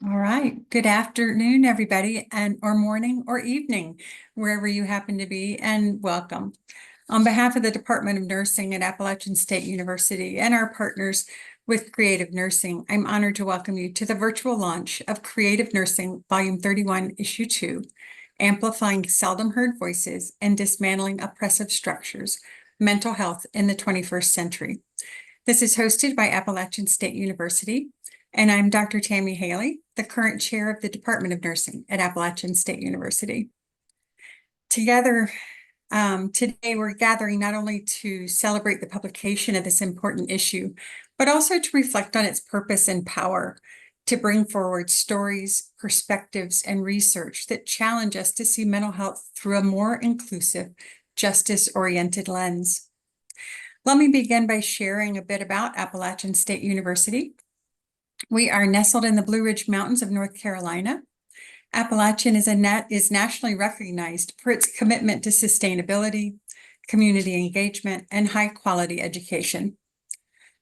All right. Good afternoon, everybody, and or morning or evening, wherever you happen to be, and welcome. On behalf of the Department of Nursing at Appalachian State University and our partners with Creative Nursing, I'm honored to welcome you to the virtual launch of Creative Nursing Volume 31, Issue 2, Amplifying Seldom Heard Voices and Dismantling Oppressive Structures, Mental Health in the 21st Century. This is hosted by Appalachian State University, and I'm Dr. Tammy Haley, the current chair of the Department of Nursing at Appalachian State University. Together, today we're gathering not only to celebrate the publication of this important issue, but also to reflect on its purpose and power to bring forward stories, perspectives, and research that challenge us to see mental health through a more inclusive, justice-oriented lens. Let me begin by sharing a bit about Appalachian State University. We are nestled in the Blue Ridge Mountains of North Carolina. Appalachian is nationally recognized for its commitment to sustainability, community engagement, and high-quality education.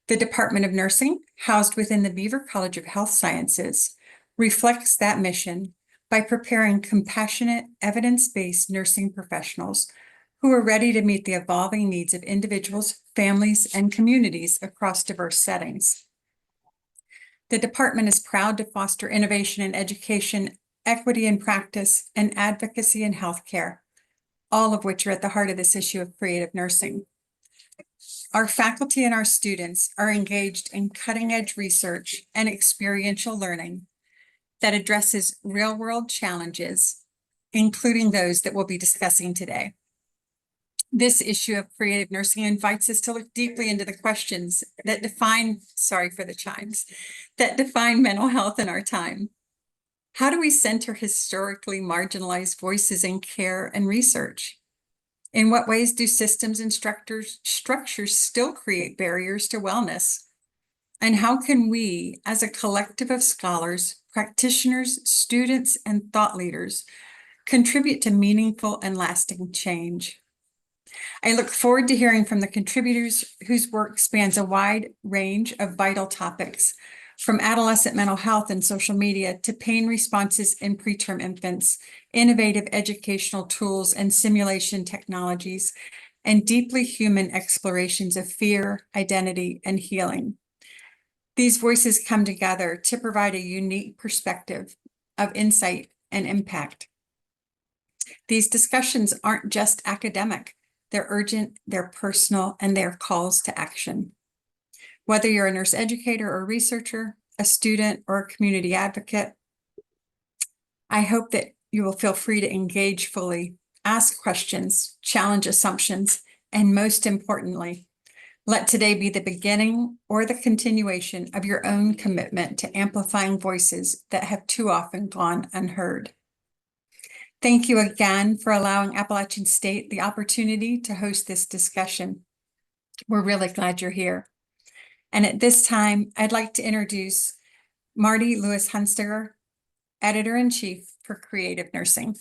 The Department of Nursing, housed within the Beaver College of Health Sciences, reflects that mission by preparing compassionate, evidence-based nursing professionals who are ready to meet the evolving needs of individuals, families, and communities across diverse settings. The department is proud to foster innovation in education, equity in practice, and advocacy in healthcare, all of which are at the heart of this issue of creative nursing. Our faculty and our students are engaged in cutting-edge research and experiential learning that addresses real-world challenges, including those that we'll be discussing today. This issue of creative nursing invites us to look deeply into the questions that define, sorry for the chimes, that define mental health in our time. How do we center historically marginalized voices in care and research? In what ways do systems and structures still create barriers to wellness? And how can we, as a collective of scholars, practitioners, students, and thought leaders, contribute to meaningful and lasting change? I look forward to hearing from the contributors whose work spans a wide range of vital topics, from adolescent mental health and social media to pain responses in preterm infants, innovative educational tools and simulation technologies, and deeply human explorations of fear, identity, and healing. These voices come together to provide a unique perspective of insight and impact. These discussions aren't just academic. They're urgent, they're personal, and they're calls to action. Whether you're a nurse educator or researcher, a student or a community advocate, I hope that you will feel free to engage fully, ask questions, challenge assumptions, and most importantly, let today be the beginning or the continuation of your own commitment to amplifying voices that have too often gone unheard. Thank you again for allowing Appalachian State the opportunity to host this discussion. We're really glad you're here. And at this time, I'd like to introduce Marty Lewis Hunsteger, Editor-in-Chief for Creative Nursing.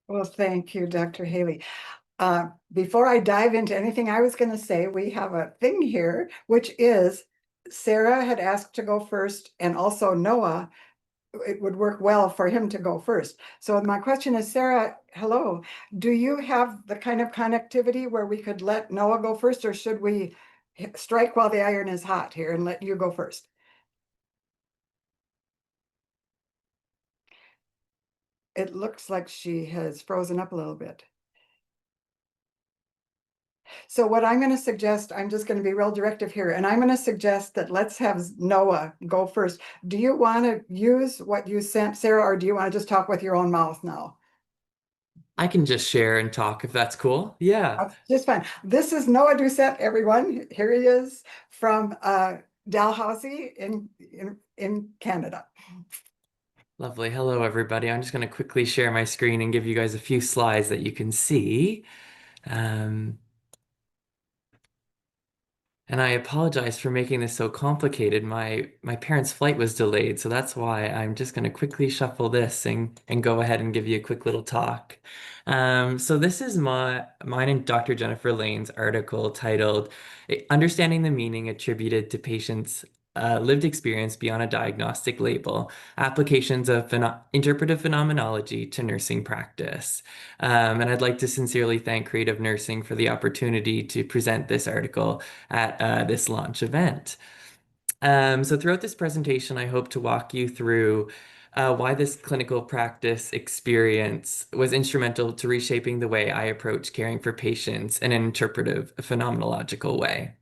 Well, thank you, Dr. Haley. Before I dive into anything I was going to say, we have a thing here, which is Sarah had asked to go first, and also Noah. It would work well for him to go first. So my question is, Sarah, hello. Do you have the kind of connectivity where we could let Noah go first, or should we strike while the iron is hot here and let you go first? It looks like she has frozen up a little bit. So what I'm going to suggest, I'm just going to be real directive here, and I'm going to suggest that let's have Noah go first. Do you want to use what you sent, Sarah, or do you want to just talk with your own mouth now? I can just share and talk if that's cool. Yeah. That's just fine. This is Noah Doucette, everyone. Here he is from Dalhousie in Canada. Lovely. Hello, everybody. I'm just going to quickly share my screen and give you guys a few slides that you can see. And I apologize for making this so complicated. My parents' flight was delayed, so that's why I'm just going to quickly shuffle this and go ahead and give you a quick little talk. So this is mine and Dr. Jennifer Lane's article titled "Understanding the Meaning Attributed to Patients lived experience beyond a diagnostic label, applications of interpretive phenomenology to nursing practice. And I'd like to sincerely thank Creative Nursing for the opportunity to present this article at this launch event. So throughout this presentation, I hope to walk you through why this clinical practice experience was instrumental to reshaping the way I approach caring for patients in an interpretive, phenomenological way.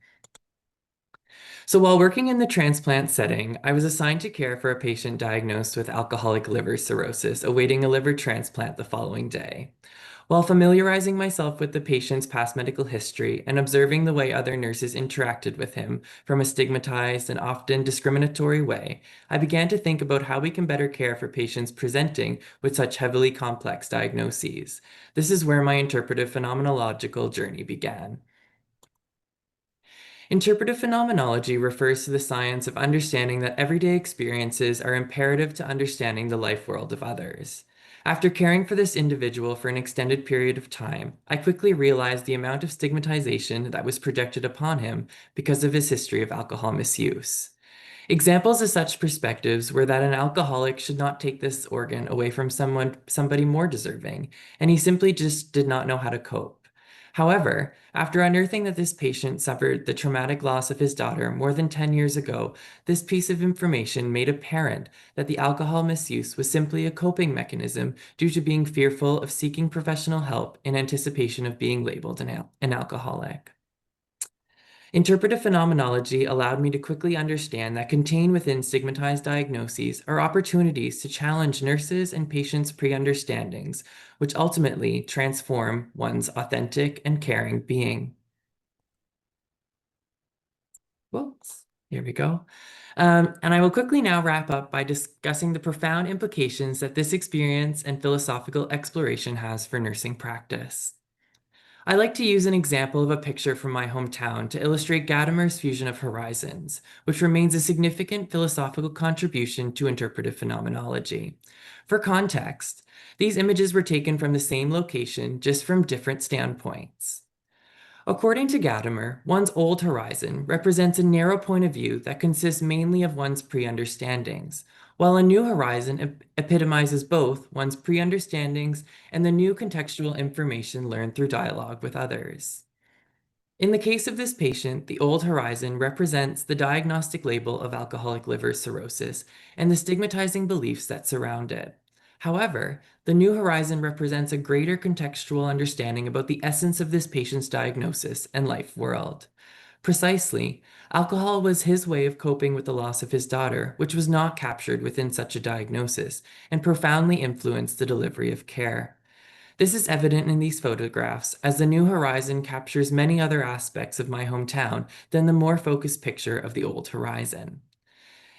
So while working in the transplant setting, I was assigned to care for a patient diagnosed with alcoholic liver cirrhosis, awaiting a liver transplant the following day. While familiarizing myself with the patient's past medical history and observing the way other nurses interacted with him from a stigmatized and often discriminatory way, I began to think about how we can better care for patients presenting with such heavily complex diagnoses. This is where my interpretive phenomenological journey began. Interpretive phenomenology refers to the science of understanding that everyday experiences are imperative to understanding the life world of others. After caring for this individual for an extended period of time, I quickly realized the amount of stigmatization that was projected upon him because of his history of alcohol misuse. Examples of such perspectives were that an alcoholic should not take this organ away from somebody more deserving, and he simply just did not know how to cope. However, after unearthing that this patient suffered the traumatic loss of his daughter more than 10 years ago, this piece of information made apparent that the alcohol misuse was simply a coping mechanism due to being fearful of seeking professional help in anticipation of being labeled an alcoholic. Interpretive phenomenology allowed me to quickly understand that contained within stigmatized diagnoses are opportunities to challenge nurses' and patients' pre-understandings, which ultimately transform one's authentic and caring being. Whoops, here we go. And I will quickly now wrap up by discussing the profound implications that this experience and philosophical exploration has for nursing practice. I like to use an example of a picture from my hometown to illustrate Gadamer's fusion of horizons, which remains a significant philosophical contribution to interpretive phenomenology. For context, these images were taken from the same location, just from different standpoints. According to Gadamer, one's old horizon represents a narrow point of view that consists mainly of one's pre-understandings, while a new horizon epitomizes both one's pre-understandings and the new contextual information learned through dialogue with others. In the case of this patient, the old horizon represents the diagnostic label of alcoholic liver cirrhosis and the stigmatizing beliefs that surround it. However, the new horizon represents a greater contextual understanding about the essence of this patient's diagnosis and life world. Precisely, alcohol was his way of coping with the loss of his daughter, which was not captured within such a diagnosis, and profoundly influenced the delivery of care. This is evident in these photographs, as the new horizon captures many other aspects of my hometown than the more focused picture of the old horizon.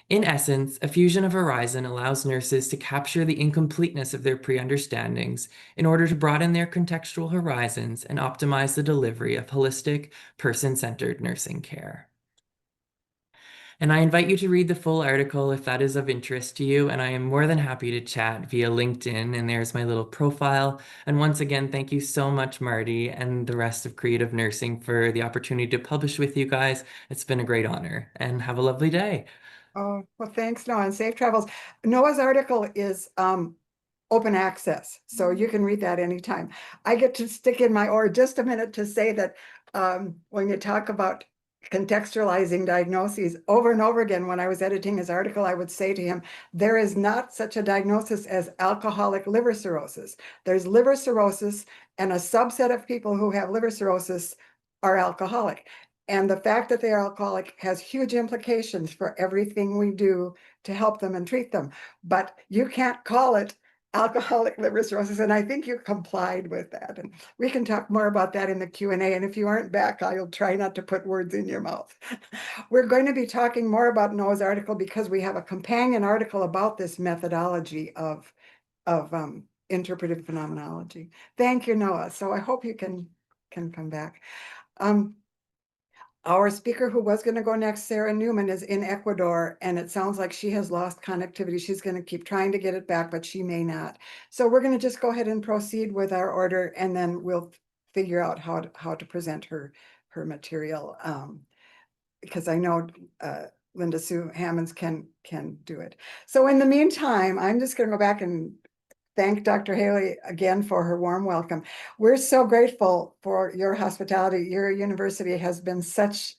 In essence, a fusion of horizon allows nurses to capture the incompleteness of their pre-understandings in order to broaden their contextual horizons and optimize the delivery of holistic, person-centered nursing care. And I invite you to read the full article if that is of interest to you, and I am more than happy to chat via LinkedIn, and there's my little profile. And once again, thank you so much, Marty, and the rest of Creative Nursing for the opportunity to publish with you guys. It's been a great honor, and have a lovely day. Oh, well, thanks, Noah, and safe travels. Noah's article is open access, so you can read that anytime. I get to stick in my oar just a minute to say that when you talk about contextualizing diagnoses, over and over again, when I was editing his article, I would say to him, there is not such a diagnosis as alcoholic liver cirrhosis. There's liver cirrhosis, and a subset of people who have liver cirrhosis are alcoholic. And the fact that they are alcoholic has huge implications for everything we do to help them and treat them. But you can't call it alcoholic liver cirrhosis, and I think you complied with that. And we can talk more about that in the Q&A. And if you aren't back, I'll try not to put words in your mouth. We're going to be talking more about Noah's article because we have a companion article about this methodology of interpretive phenomenology. Thank you, Noah. So I hope you can come back. Our speaker who was going to go next, Sarah Newman, is in Ecuador, and it sounds like she has lost connectivity. She's going to keep trying to get it back, but she may not. So we're going to just go ahead and proceed with our order, and then we'll figure out how to present her material. Because I know Linda Sue Hammonds can do it. So in the meantime, I'm just going to go back and thank Dr. Haley again for her warm welcome. We're so grateful for your hospitality. Your university has been such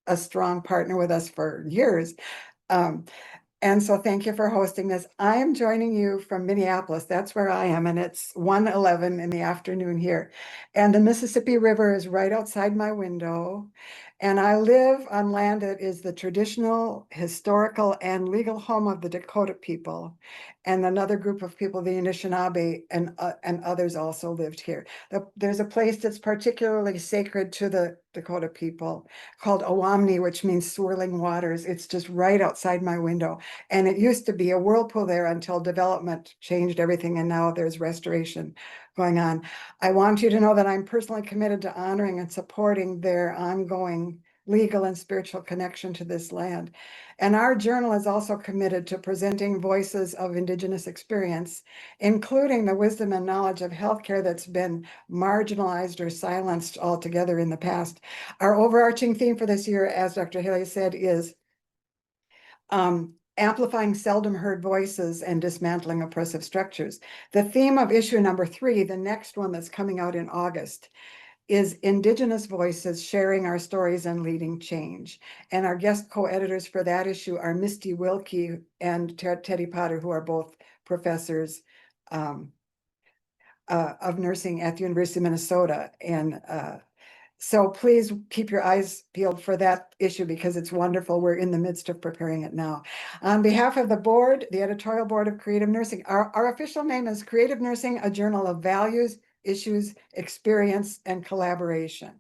a strong partner with us for years. And so thank you for hosting this. I am joining you from Minneapolis. That's where I am, and it's 1:11 in the afternoon here. And the Mississippi River is right outside my window. And I live on land that is the traditional, historical, and legal home of the Dakota people. And another group of people, the Anishinaabe, and others also lived here. There's a place that's particularly sacred to the Dakota people called Owamni, which means swirling waters. It's just right outside my window. And it used to be a whirlpool there until development changed everything, and now there's restoration going on. I want you to know that I'm personally committed to honoring and supporting their ongoing legal and spiritual connection to this land. And our journal is also committed to presenting voices of Indigenous experience, including the wisdom and knowledge of healthcare that's been marginalized or silenced altogether in the past. Our overarching theme for this year, as Dr. Haley said, is amplifying seldom heard voices and dismantling oppressive structures. The theme of issue number 3, the next one that's coming out in August, is Indigenous voices sharing our stories and leading change. And our guest co-editors for that issue are Misty Wilkie and Teddy Potter, who are both professors of nursing at the University of Minnesota. And so please keep your eyes peeled for that issue because it's wonderful. We're in the midst of preparing it now. On behalf of the board, the editorial board of Creative Nursing, our official name is Creative Nursing, a journal of values, issues, experience, and collaboration.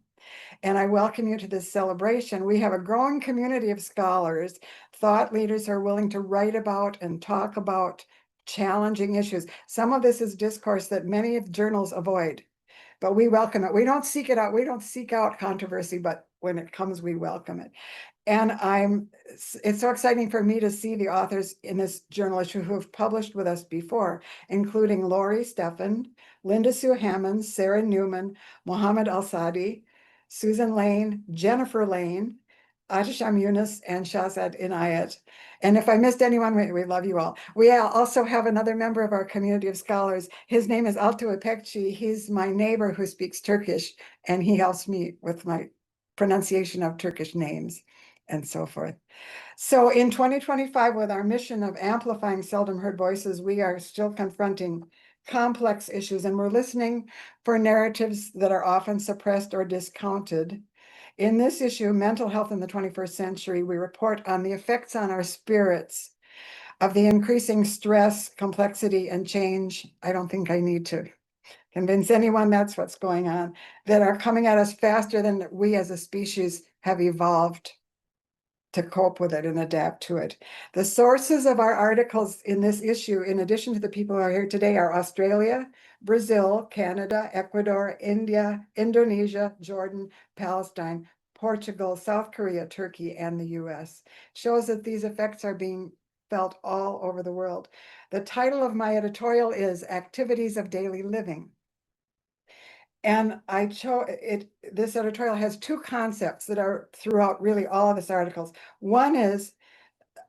And I welcome you to this celebration. We have a growing community of scholars, thought leaders who are willing to write about and talk about challenging issues. Some of this is discourse that many journals avoid, but we welcome it. We don't seek it out. We don't seek out controversy, but when it comes, we welcome it. And it's so exciting for me to see the authors in this journal issue who have published with us before, including Lori Steffen, Linda Sue Hammonds, Sarah Newman, Mohammed Al-Sadi, Susan Lane, Jennifer Lane, Atisham Yunus, and Shahzad Inayat. And if I missed anyone, we love you all. We also have another member of our community of scholars. His name is Altu Ipekci. He's my neighbor who speaks Turkish, and he helps me with my pronunciation of Turkish names and so forth. So in 2025, with our mission of amplifying seldom heard voices, we are still confronting complex issues, and we're listening for narratives that are often suppressed or discounted. In this issue, Mental Health in the 21st Century, we report on the effects on our spirits of the increasing stress, complexity, and change. I don't think I need to convince anyone that's what's going on, that are coming at us faster than we as a species have evolved to cope with it and adapt to it. The sources of our articles in this issue, in addition to the people who are here today, are Australia, Brazil, Canada, Ecuador, India, Indonesia, Jordan, Palestine, Portugal, South Korea, Turkey, and the US. Shows that these effects are being felt all over the world. The title of my editorial is Activities of Daily Living. And I chose it. This editorial has 2 concepts that are throughout really all of this articles. One is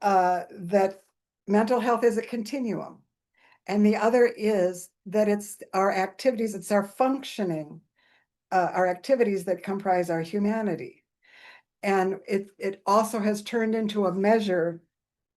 that mental health is a continuum. And the other is that it's our activities, it's our functioning, our activities that comprise our humanity. And it also has turned into a measure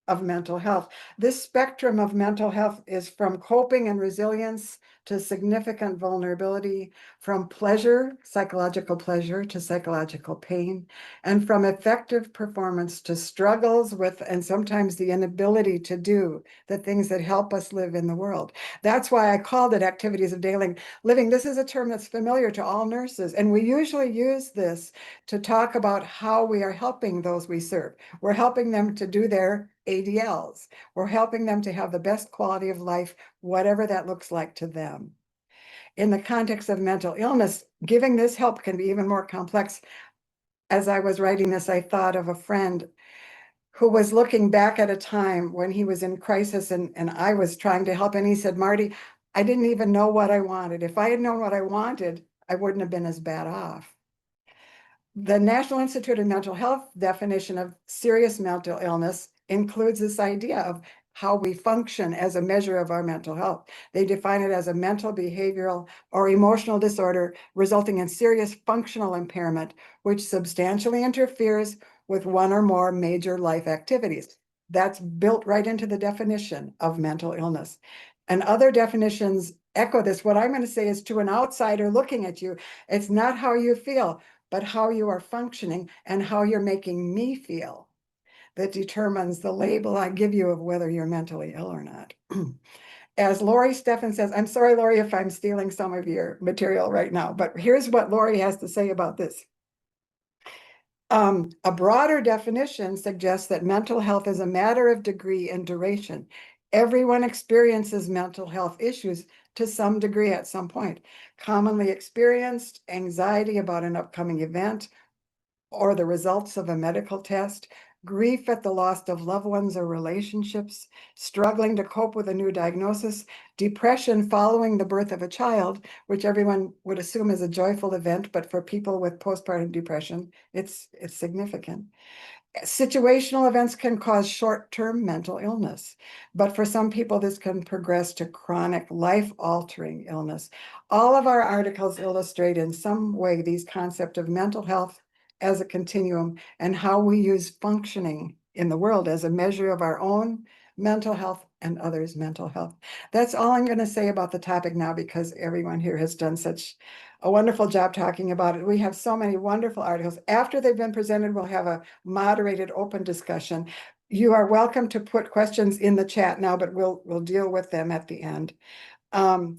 of mental health. This spectrum of mental health is from coping and resilience to significant vulnerability, from pleasure, psychological pleasure, to psychological pain, and from effective performance to struggles with, and sometimes the inability to do the things that help us live in the world. That's why I called it Activities of Daily Living. This is a term that's familiar to all nurses, and we usually use this to talk about how we are helping those we serve. We're helping them to do their ADLs. We're helping them to have the best quality of life, whatever that looks like to them. In the context of mental illness, giving this help can be even more complex. As I was writing this, I thought of a friend who was looking back at a time when he was in crisis and I was trying to help. And he said, Marty, I didn't even know what I wanted. If I had known what I wanted, I wouldn't have been as bad off. The National Institute of Mental Health definition of serious mental illness includes this idea of how we function as a measure of our mental health. They define it as a mental, behavioral, or emotional disorder resulting in serious functional impairment, which substantially interferes with one or more major life activities. That's built right into the definition of mental illness. And other definitions echo this. What I'm going to say is, to an outsider looking at you, it's not how you feel, but how you are functioning and how you're making me feel that determines the label I give you of whether you're mentally ill or not. As Lori Steffen says, I'm sorry, Lori, if I'm stealing some of your material right now, but here's what Lori has to say about this. A broader definition suggests that mental health is a matter of degree and duration. Everyone experiences mental health issues to some degree at some point. Commonly experienced anxiety about an upcoming event or the results of a medical test, grief at the loss of loved ones or relationships, struggling to cope with a new diagnosis, depression following the birth of a child, which everyone would assume is a joyful event, but for people with postpartum depression, it's significant. Situational events can cause short-term mental illness, but for some people, this can progress to chronic, life-altering illness. All of our articles illustrate in some way these concepts of mental health as a continuum and how we use functioning in the world as a measure of our own mental health and others' mental health. That's all I'm going to say about the topic now, because everyone here has done such a wonderful job talking about it. We have so many wonderful articles. After they've been presented, we'll have a moderated open discussion. You are welcome to put questions in the chat now, but we'll deal with them at the end. And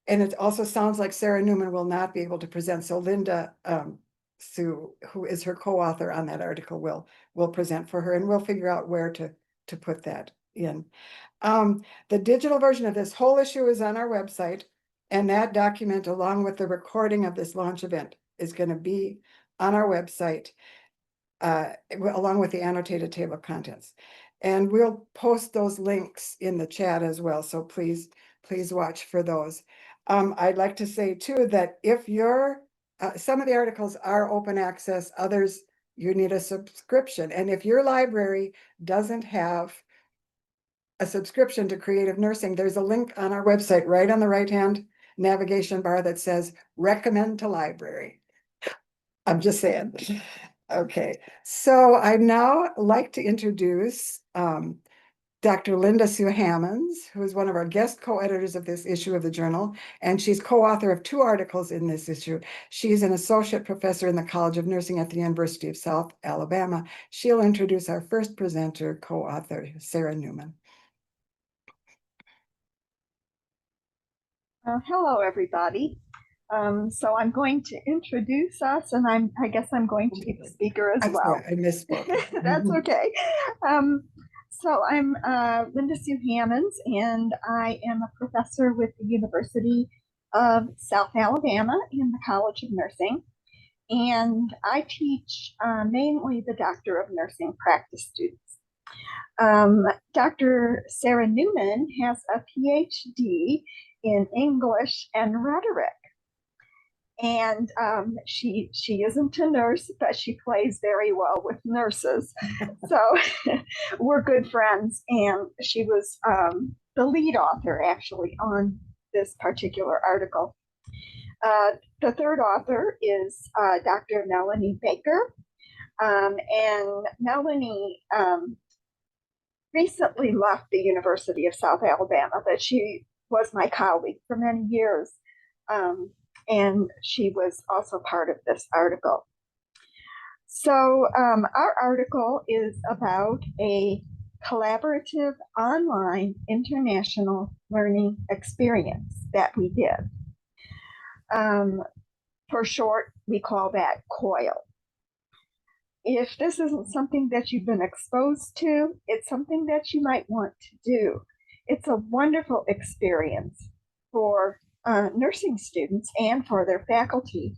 it also sounds like Sarah Newman will not be able to present. So Linda Sue, who is her co-author on that article, will present for her, and we'll figure out where to put that in. The digital version of this whole issue is on our website, and that document, along with the recording of this launch event, is going to be on our website, along with the annotated table of contents. And we'll post those links in the chat as well, so please watch for those. I'd like to say too that if you're some of the articles are open access, others you need a subscription. And if your library doesn't have a subscription to Creative Nursing, there's a link on our website right on the right-hand navigation bar that says recommend to library. I'm just saying. Okay, so I'd now like to introduce Dr. Linda Sue Hammonds, who is one of our guest co-editors of this issue of the journal, and she's co-author of 2 articles in this issue. She's an associate professor in the College of Nursing at the University of South Alabama. She'll introduce our first presenter, co-author, Sarah Newman. Hello, everybody. So I'm going to introduce us, and I guess I'm going to be the speaker as well. Sorry, I misspoke. That's okay. So I'm Linda Sue Hammonds, and I am a professor with the University of South Alabama in the College of Nursing. And I teach mainly the Doctor of Nursing practice students. Dr. Sarah Newman has a PhD in English and rhetoric. And she isn't a nurse, but she plays very well with nurses. So we're good friends. And she was the lead author, actually, on this particular article. The third author is Dr. Melanie Baker. And Melanie recently left the University of South Alabama, but she was my colleague for many years. And she was also part of this article. So our article is about a collaborative online international learning experience that we did. For short, we call that COIL. If this isn't something that you've been exposed to, it's something that you might want to do. It's a wonderful experience for nursing students and for their faculty,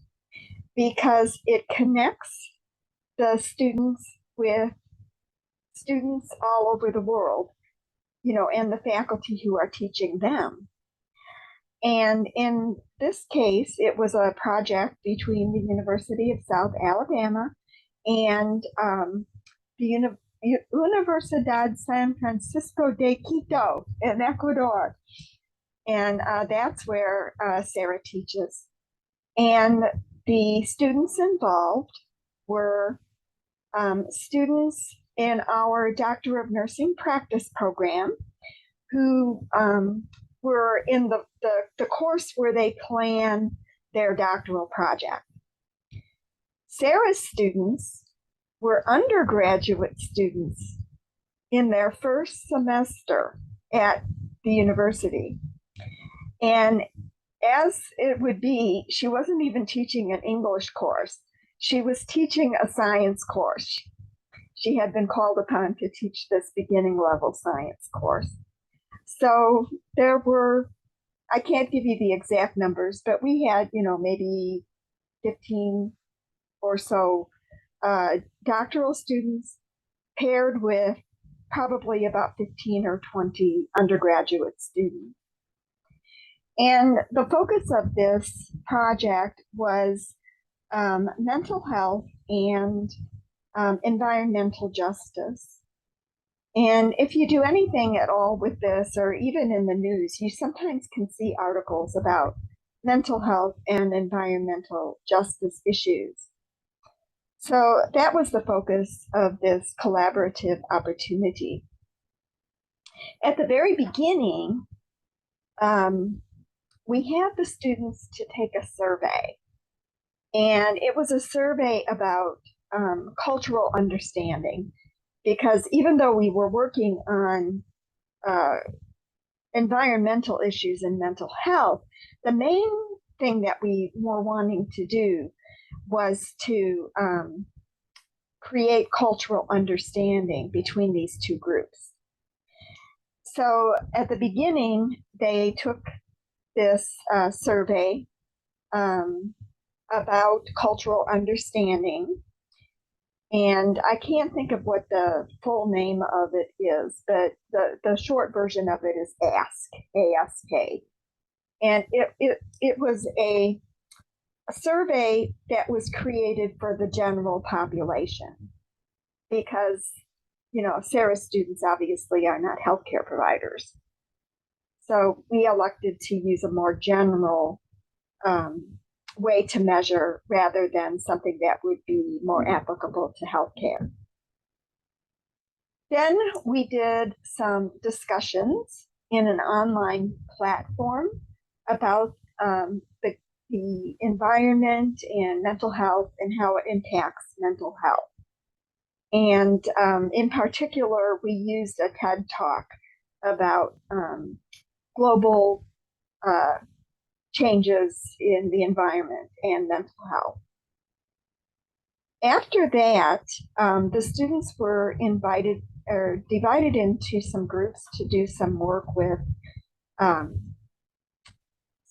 because it connects the students with students all over the world, and the faculty who are teaching them. And in this case, it was a project between the University of South Alabama and the Universidad San Francisco de Quito in Ecuador. And that's where Sarah teaches. And the students involved were students in our Doctor of Nursing practice program who were in the course where they plan their doctoral project. Sarah's students were undergraduate students in their first semester at the university. And as it would be, she wasn't even teaching an English course. She was teaching a science course. She had been called upon to teach this beginning level science course. So there were, I can't give you the exact numbers, but we had, maybe 15 or so doctoral students paired with probably about 15 or 20 undergraduate students. And the focus of this project was mental health and environmental justice. And if you do anything at all with this, or even in the news, you sometimes can see articles about mental health and environmental justice issues. So that was the focus of this collaborative opportunity. At the very beginning, we had the students to take a survey. And it was a survey about cultural understanding, because even though we were working on environmental issues and mental health, the main thing that we were wanting to do was to create cultural understanding between these two groups. So at the beginning, they took this survey about cultural understanding. And I can't think of what the full name of it is, but the short version of it is ASK, A-S-K. And it was a survey that was created for the general population because, Sarah's students obviously are not healthcare providers. So we elected to use a more general way to measure rather than something that would be more applicable to healthcare. Then we did some discussions in an online platform about the environment and mental health and how it impacts mental health. And in particular, we used a TED Talk about global changes in the environment and mental health. After that, the students were invited or divided into some groups to do some work with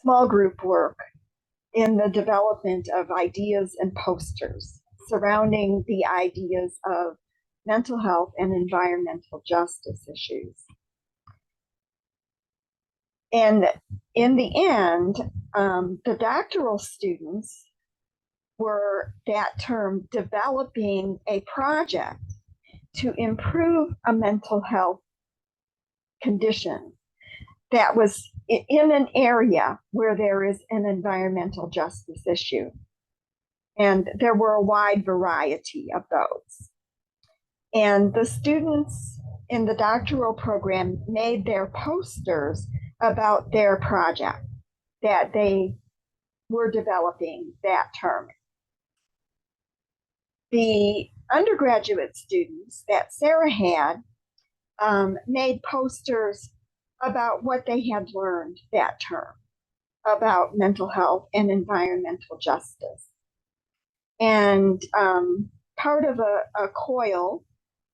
small group work in the development of ideas and posters surrounding the ideas of mental health and environmental justice issues. And in the end, the doctoral students were that term developing a project to improve a mental health condition that was in an area where there is an environmental justice issue. And there were a wide variety of those. And the students in the doctoral program made their posters about their project that they were developing that term. The undergraduate students that Sarah had made posters about what they had learned that term about mental health and environmental justice. And part of a COIL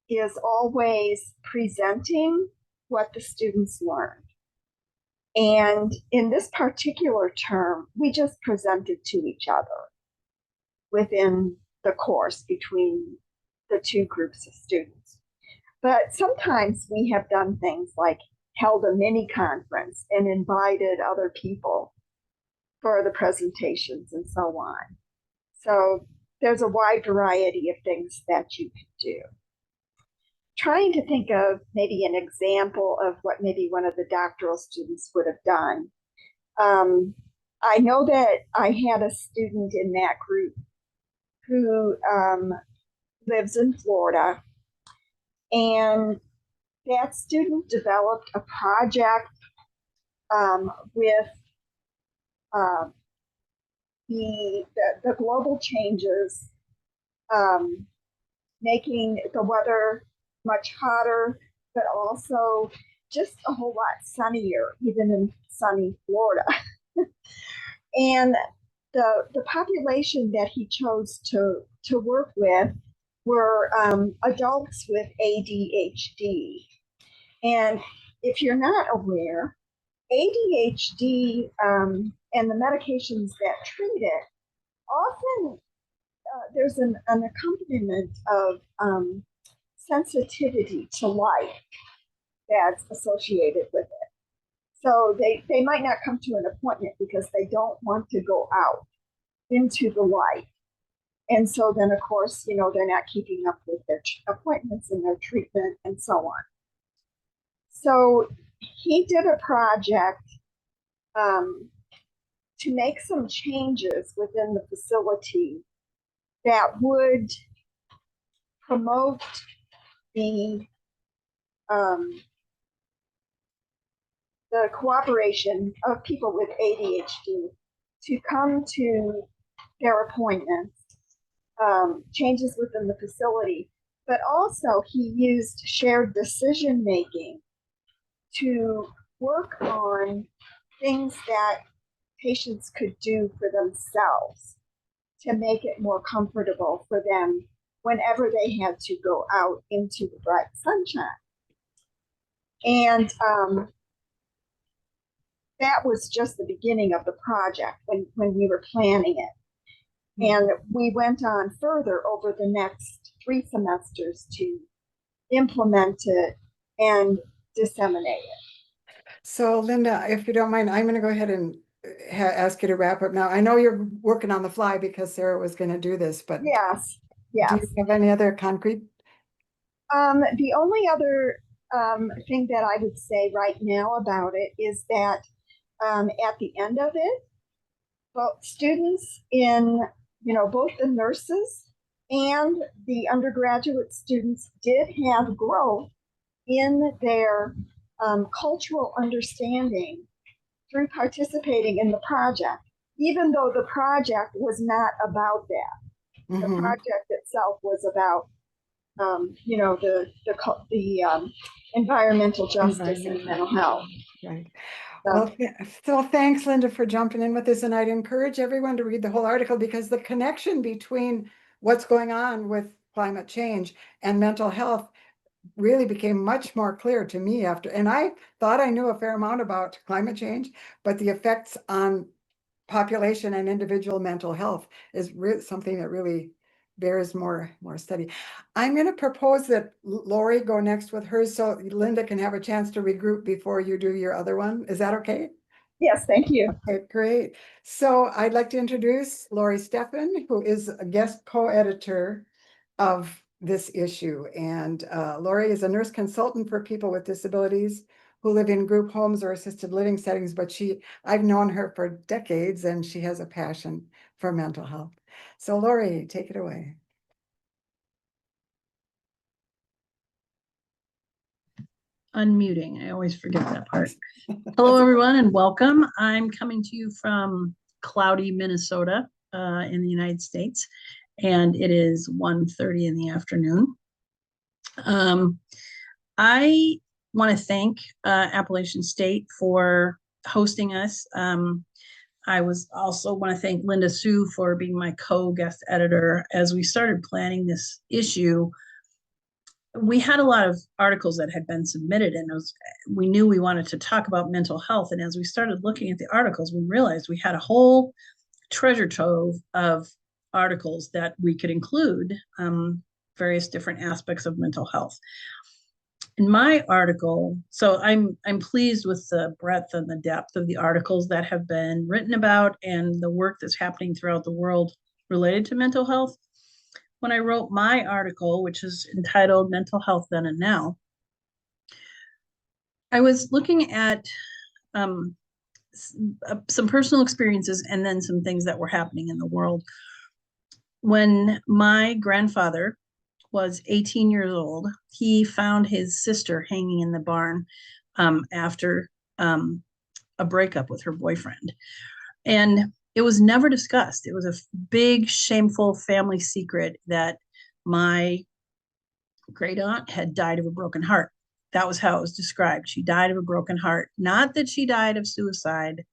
is always presenting what the students learned. And in this particular term, we just presented to each other within the course between the two groups of students. But sometimes we have done things like held a mini conference and invited other people for the presentations and so on. So there's a wide variety of things that you could do. Trying to think of maybe an example of what maybe one of the doctoral students would have done. I know that I had a student in that group who lives in Florida, and that student developed a project with the global changes, making the weather much hotter, but also just a whole lot sunnier, even in sunny Florida. And the population that he chose to work with were adults with ADHD. And if you're not aware, ADHD and the medications that treat it, often there's an accompaniment of sensitivity to light that's associated with it. So they might not come to an appointment because they don't want to go out into the light. And so then, of course, you know, they're not keeping up with their appointments and their treatment and so on. So he did a project to make some changes within the facility that would promote the cooperation of people with ADHD to come to their appointments, changes within the facility, but also he used shared decision making to work on things that patients could do for themselves to make it more comfortable for them whenever they had to go out into the bright sunshine. And that was just the beginning of the project when we were planning it. And we went on further over the next 3 semesters to implement it and disseminate it. So Linda, if you don't mind, I'm going to go ahead and ask you to wrap up now. I know you're working on the fly because Sarah was going to do this, but Yes, do yes. you have any other concrete? The only other thing that I would say right now about it is that at the end of it, both students in, you know, both the nurses and the undergraduate students did have growth in their cultural understanding through participating in the project, even though the project was not about that. The project itself was about, you know, the environmental justice and mental health. Right. Well, so thanks, Linda, for jumping in with this. And I'd encourage everyone to read the whole article because the connection between what's going on with climate change and mental health really became much more clear to me after. And I thought I knew a fair amount about climate change, but the effects on population and individual mental health is something that really bears more study. I'm going to propose that Lori go next with hers so Linda can have a chance to regroup before you do your other one. Is that okay? Yes, thank you. Okay, great. So I'd like to introduce Lori Steffen, who is a guest co-editor of this issue. And Lori is a nurse consultant for people with disabilities who live in group homes or assisted living settings, but I've known her for decades and she has a passion for mental health. So Lori, take it away. Unmuting. I always forget that part. Hello, everyone, and welcome. I'm coming to you from cloudy Minnesota in the United States, and it is 1:30 in the afternoon. I want to thank Appalachian State for hosting us. I also want to thank Linda Sue for being my co-guest editor. As we started planning this issue, we had a lot of articles that had been submitted, and we knew we wanted to talk about mental health. And as we started looking at the articles, we realized we had a whole treasure trove of articles that we could include, various different aspects of mental health. in my article, so I'm pleased with the breadth and the depth of the articles that have been written about and the work that's happening throughout the world related to mental health. When I wrote my article, which is entitled Mental Health Then and Now, I was looking at some personal experiences and then some things that were happening in the world. When my grandfather was 18 years old, he found his sister hanging in the barn after a breakup with her boyfriend. And it was never discussed. It was a big, shameful family secret that my great aunt had died of a broken heart. That was how it was described. She died of a broken heart. Not that she died of suicide,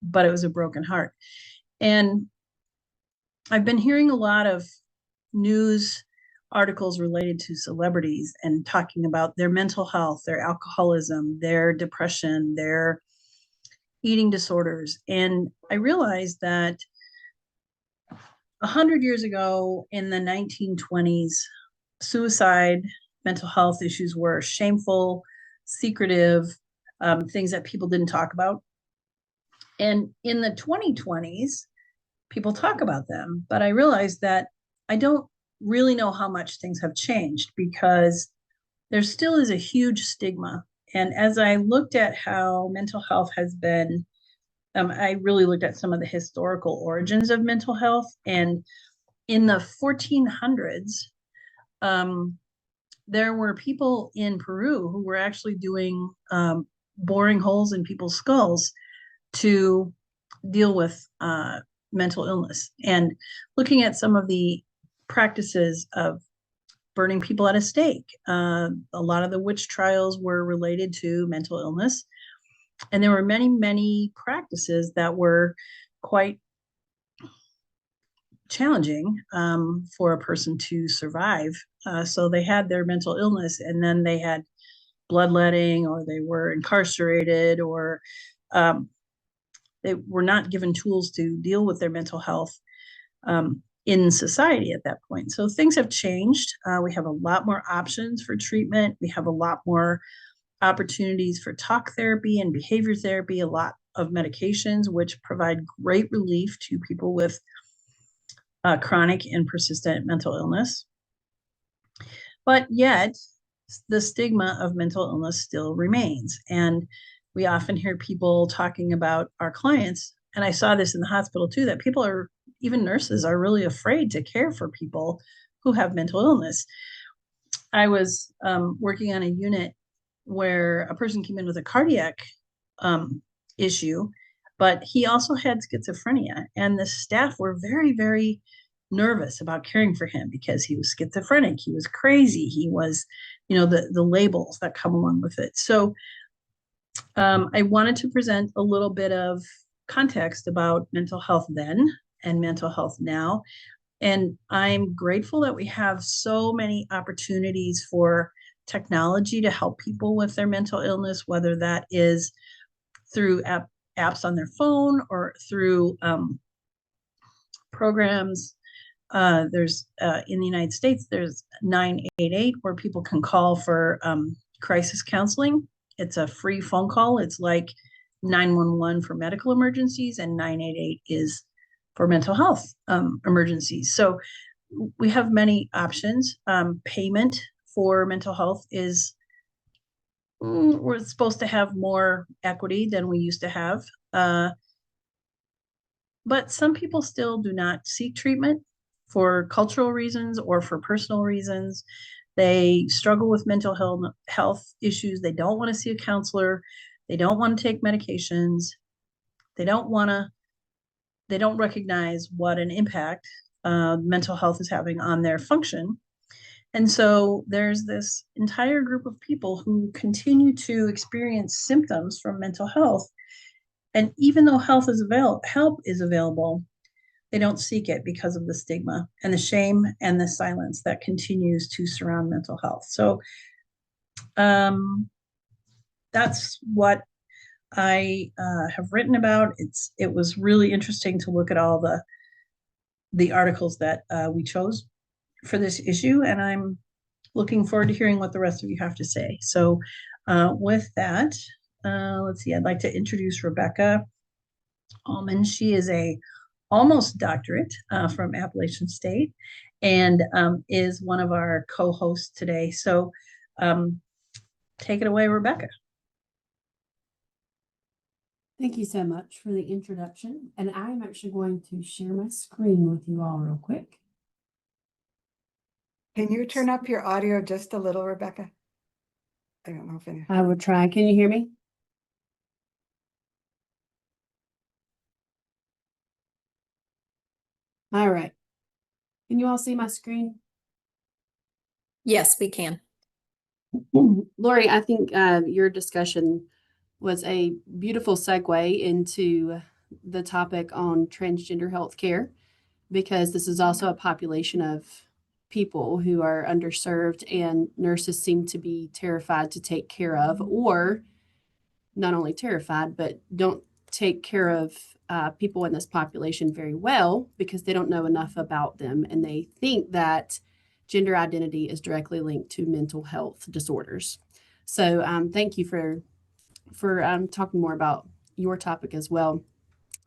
but it was a broken heart. And I've been hearing a lot of news articles related to celebrities and talking about their mental health, their alcoholism, their depression, their eating disorders. And I realized that 100 years ago in the 1920s, suicide, mental health issues were shameful, secretive, things that people didn't talk about. And in the 2020s, people talk about them, but I realized that I don't really know how much things have changed because there still is a huge stigma. And as I looked at how mental health has been, I really looked at some of the historical origins of mental health. And in the 1400s, there were people in Peru who were actually doing boring holes in people's skulls to deal with mental illness, and looking at some of the practices of burning people at a stake. A lot of the witch trials were related to mental illness. And there were many, many practices that were quite challenging for a person to survive. So they had their mental illness, and then they had bloodletting, or they were incarcerated, or they were not given tools to deal with their mental health in society at that point. So things have changed. We have a lot more options for treatment. We have a lot more opportunities for talk therapy and behavior therapy, a lot of medications, which provide great relief to people with chronic and persistent mental illness. But yet, the stigma of mental illness still remains. And we often hear people talking about our clients, and I saw this in the hospital too, that people are, even nurses are really afraid to care for people who have mental illness. I was working on a unit where a person came in with a cardiac issue, but he also had schizophrenia, and the staff were very, very nervous about caring for him because he was schizophrenic, he was crazy, he was, the labels that come along with it. So I wanted to present a little bit of context about mental health then and mental health now. And I'm grateful that we have so many opportunities for technology to help people with their mental illness, whether that is through apps on their phone or through programs. There's in the United States, there's 988 where people can call for crisis counseling. It's a free phone call. It's like 911 for medical emergencies, and 988 is for mental health emergencies. So we have many options. Payment for mental health is, we're supposed to have more equity than we used to have. But some people still do not seek treatment for cultural reasons or for personal reasons. They struggle with mental health issues. They don't want to see a counselor. They don't want to take medications. They don't recognize what an impact mental health is having on their function. And so there's this entire group of people who continue to experience symptoms from mental health. And even though help is available, they don't seek it because of the stigma and the shame and the silence that continues to surround mental health. So that's what I have written about. It was really interesting to look at all the articles that we chose for this issue, and I'm looking forward to hearing what the rest of you have to say. So with that, let's see, I'd like to introduce Rebecca Allman. She is a almost doctorate from Appalachian State and is one of our co-hosts today. So take it away, Rebecca. Thank you so much for the introduction. And I'm actually going to share my screen with you all real quick. Can you turn up your audio just a little, Rebecca? I don't know if any. I will try. Can you hear me? All right. Can you all see my screen? Yes, we can. Lori, I think your discussion was a beautiful segue into the topic on transgender healthcare, because this is also a population of people who are underserved and nurses seem to be terrified to take care of, or not only terrified, but don't take care of people in this population very well because they don't know enough about them. And they think that gender identity is directly linked to mental health disorders. So thank you for talking more about your topic as well.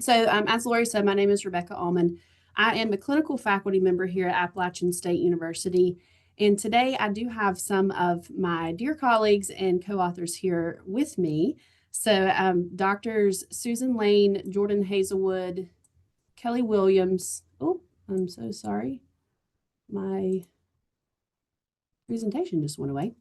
So as Lori said, my name is Rebecca Allman. I am a clinical faculty member here at Appalachian State University. And today I do have some of my dear colleagues and co-authors here with me. So Doctors Susan Lane, Jordan Hazelwood, Kelly Williams. Oh, I'm so sorry. My presentation just went away.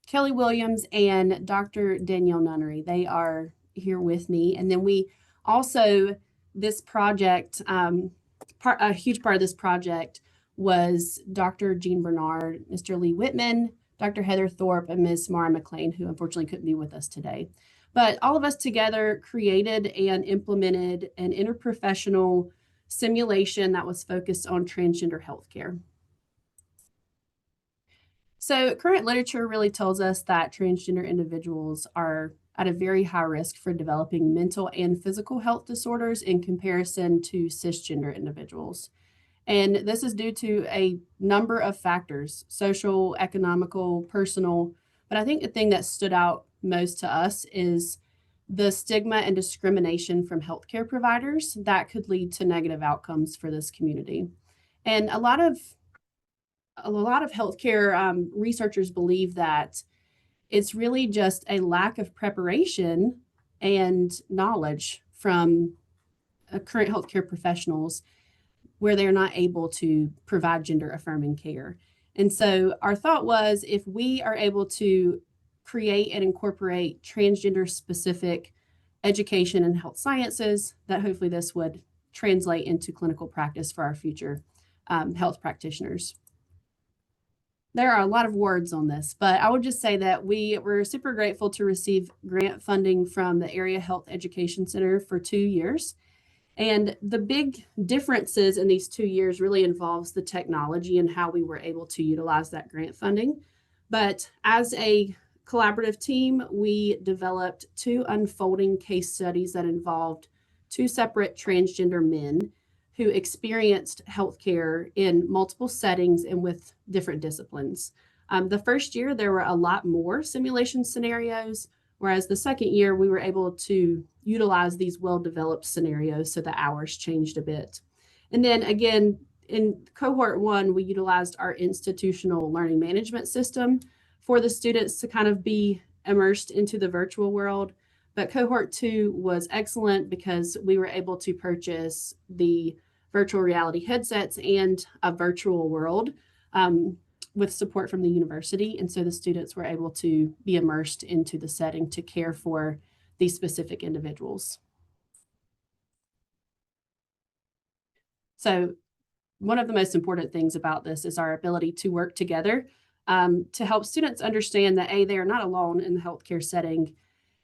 Kelly Williams and Dr. Danielle Nunnery, they are here with me. And then we also, this project, a huge part of this project was Dr. Jean Bernard, Mr. Lee Whitman, Dr. Heather Thorpe, and Ms. Mara McLean, who unfortunately couldn't be with us today. But all of us together created and implemented an interprofessional simulation that was focused on transgender healthcare. So current literature really tells us that transgender individuals are at a very high risk for developing mental and physical health disorders in comparison to cisgender individuals. And this is due to a number of factors: social, economical, personal. But I think the thing that stood out most to us is the stigma and discrimination from healthcare providers that could lead to negative outcomes for this community. And a lot of healthcare researchers believe that it's really just a lack of preparation and knowledge from current healthcare professionals where they're not able to provide gender affirming care. And so our thought was, if we are able to create and incorporate transgender specific education and health sciences, that hopefully this would translate into clinical practice for our future health practitioners. There are a lot of words on this, but I would just say that we were super grateful to receive grant funding from the Area Health Education Center for 2 years. And the big differences in these 2 years really involves the technology and how we were able to utilize that grant funding. But as a collaborative team, we developed 2 unfolding case studies that involved 2 separate transgender men who experienced healthcare in multiple settings and with different disciplines. The first year, there were a lot more simulation scenarios, whereas the second year, we were able to utilize these well-developed scenarios, so the hours changed a bit. And then again, in cohort 1, we utilized our institutional learning management system for the students to kind of be immersed into the virtual world. But cohort 2 was excellent because we were able to purchase the virtual reality headsets and a virtual world with support from the university. And so the students were able to be immersed into the setting to care for these specific individuals. So one of the most important things about this is our ability to work together to help students understand that they are not alone in the healthcare setting,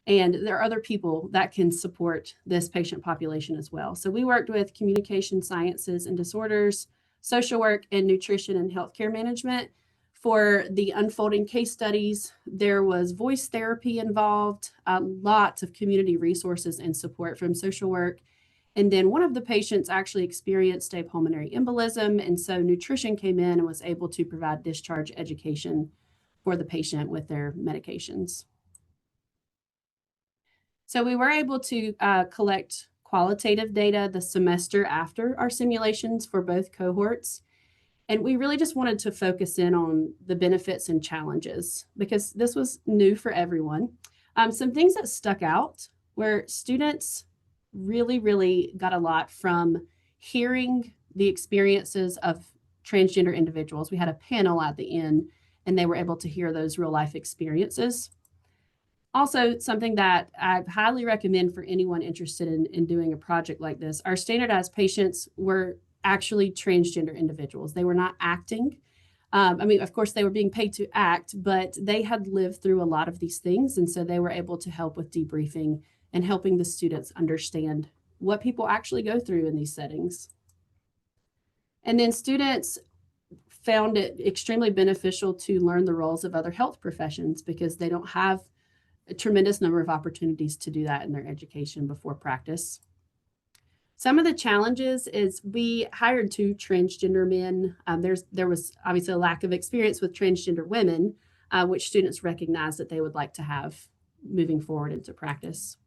and there are other people that can support this patient population as well. So we worked with communication sciences and disorders, social work, and nutrition and healthcare management. For the unfolding case studies, there was voice therapy involved, lots of community resources and support from social work. And then one of the patients actually experienced a pulmonary embolism. And so nutrition came in and was able to provide discharge education for the patient with their medications. So we were able to collect qualitative data the semester after our simulations for both cohorts. And we really just wanted to focus in on the benefits and challenges because this was new for everyone. Some things that stuck out where students really got a lot from hearing the experiences of transgender individuals. We had a panel at the end and they were able to hear those real life experiences. Also, something that I highly recommend for anyone interested in doing a project like this, our standardized patients were actually transgender individuals. They were not acting. I mean, of course, they were being paid to act, but they had lived through a lot of these things. And so they were able to help with debriefing and helping the students understand what people actually go through in these settings. And then students found it extremely beneficial to learn the roles of other health professions because they don't have a tremendous number of opportunities to do that in their education before practice. Some of the challenges is we hired 2 transgender men. There was obviously a lack of experience with transgender women, which students recognized that they would like to have moving forward into practice.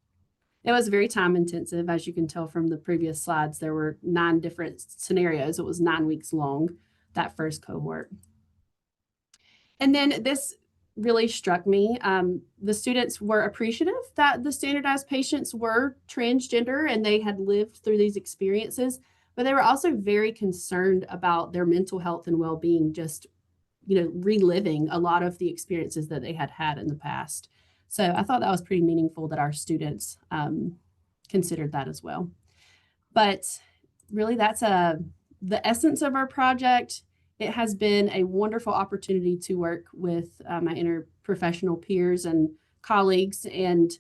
It was very time intensive. As you can tell from the previous slides, there were 9 different scenarios. It was 9 weeks long, that first cohort. And then this really struck me. The students were appreciative that the standardized patients were transgender and they had lived through these experiences, but they were also very concerned about their mental health and well-being, just, reliving a lot of the experiences that they had had in the past. So I thought that was pretty meaningful that our students considered that as well. But really, that's the essence of our project. It has been a wonderful opportunity to work with my interprofessional peers and colleagues, and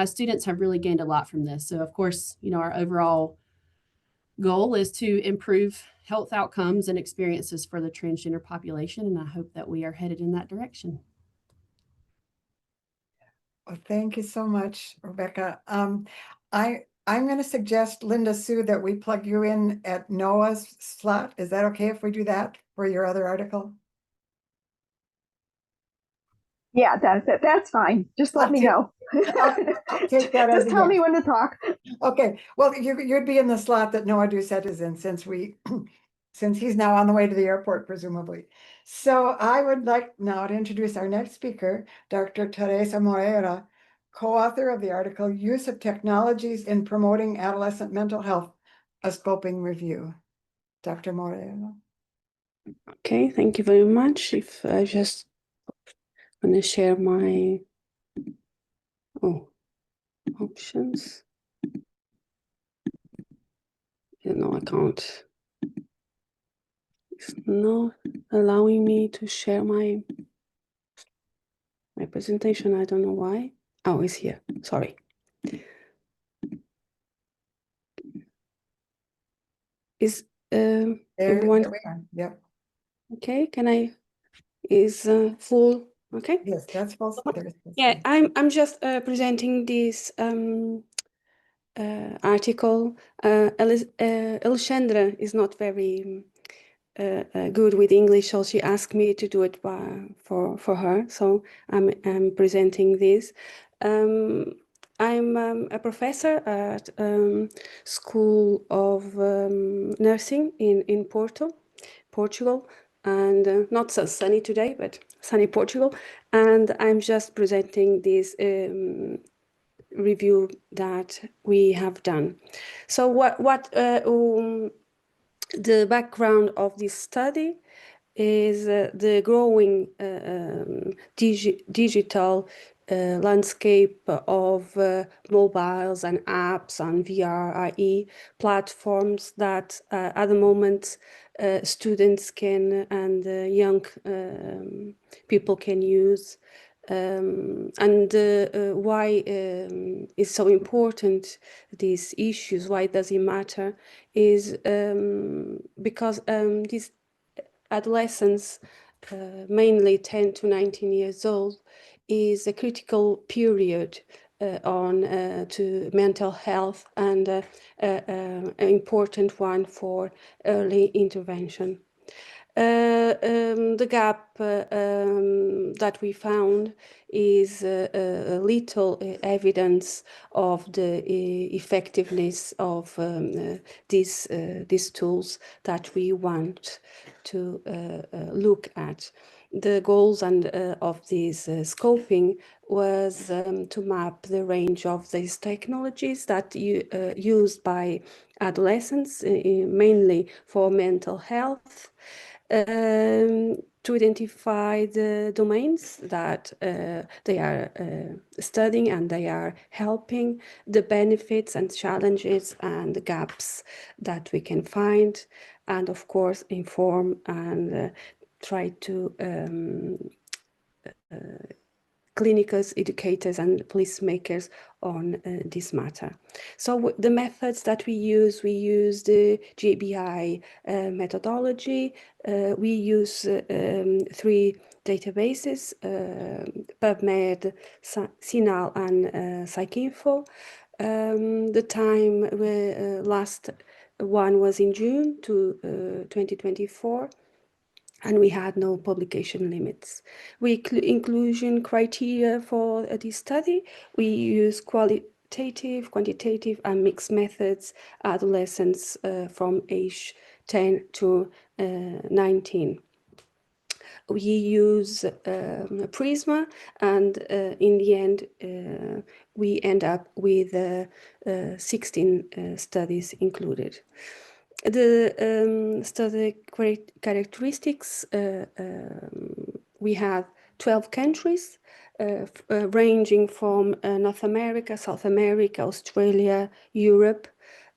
students have really gained a lot from this. So of course, our overall goal is to improve health outcomes and experiences for the transgender population, and I hope that we are headed in that direction. Well, thank you so much, Rebecca. I'm going to suggest, Linda Sue, that we plug you in at Noah's slot. Is that okay if we do that for your other article? Yeah, that's fine. Just let me know. I'll take that as Just a tell yes. me when to talk. Okay, well, you'd be in the slot that Noah Doucette is in since he's now on the way to the airport, presumably. So I would like now to introduce our next speaker, Dr. Teresa Moreira, co-author of the article, Use of Technologies in Promoting Adolescent Mental Health, a Scoping Review. Dr. Moreira. Okay, thank you very much. If I just want to share my options. No, I can't. It's not allowing me to share my presentation. I don't know why. Oh, it's here. Sorry. Is There everyone we are. Yep. okay? Can I? Is full? Okay. Yes, that's false. Yeah, I'm just presenting this article. Alexandra is not very good with English, so she asked me to do it for her. So I'm presenting this. I'm a professor at School of Nursing in Portugal, and not so sunny today, but sunny Portugal. And I'm just presenting this review that we have done. So what the background of this study is the growing digital landscape of mobiles and apps and VR, IE platforms that at the moment students can and young people can use. And why is so important, these issues, why does it matter, is because these adolescents, mainly 10 to 19 years old, is a critical period to mental health and an important one for early intervention. The gap that we found is little evidence of the effectiveness of these tools that we want to look at. The goals of this scoping was to map the range of these technologies that used by adolescents, mainly for mental health, to identify the domains that they are studying and they are helping, the benefits and challenges and the gaps that we can find, and of course inform and try to clinicals, educators, and policymakers on this matter. So the methods that we use the GBI methodology. We use 3 databases, PubMed, CINAHL, and PsycInfo. The time last one was in June 2024. And we had no publication limits. Inclusion criteria for this study, we use qualitative, quantitative, and mixed methods, adolescents from age 10 to 19. We use Prisma, and in the end, we end up with 16 studies included. The study characteristics, we have 12 countries ranging from North America, South America, Australia, Europe,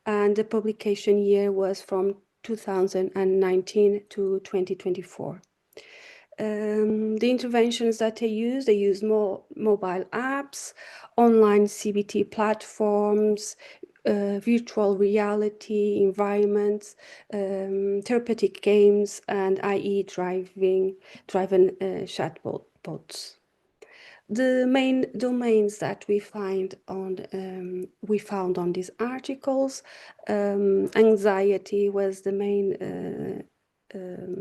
and the publication year was from 2019 to 2024. The interventions that they use more mobile apps, online CBT platforms, virtual reality environments, therapeutic games, and AI-driven chatbots. The main domains that we found on these articles, anxiety was the main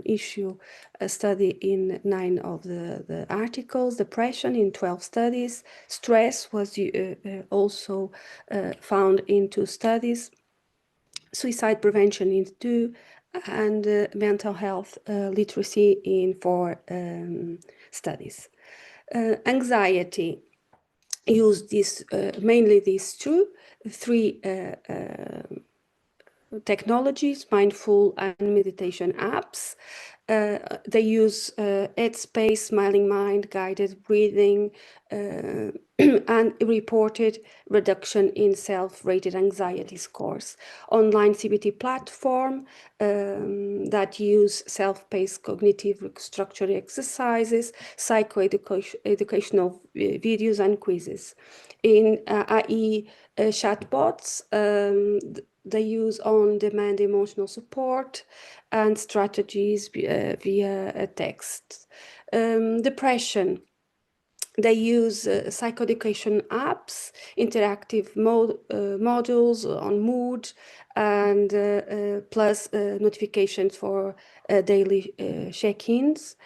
issue study in 9 of the articles, depression in 12 studies, stress was also found in 2 studies, suicide prevention in 2, and mental health literacy in 4 studies. Anxiety used mainly these 3 technologies, mindful and meditation apps. They use Headspace, Smiling Mind, guided breathing, and reported reduction in self-rated anxiety scores. Online CBT platform that use self-paced cognitive restructuring exercises, psychoeducational videos, and quizzes. In AI chatbots, they use on-demand emotional support and strategies via text. Depression, they use psychoeducation apps, interactive modules on mood, and plus notifications for daily check-ins.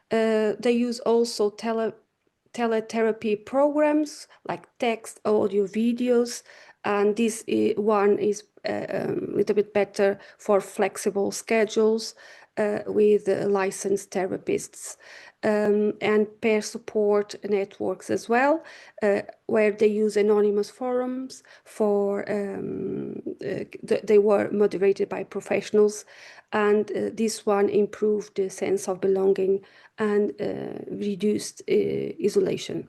They use also teletherapy programs like text, audio, videos, and this one is a little bit better for flexible schedules with licensed therapists, and peer support networks as well, where they use anonymous forums for they were moderated by professionals, and this one improved the sense of belonging and reduced isolation.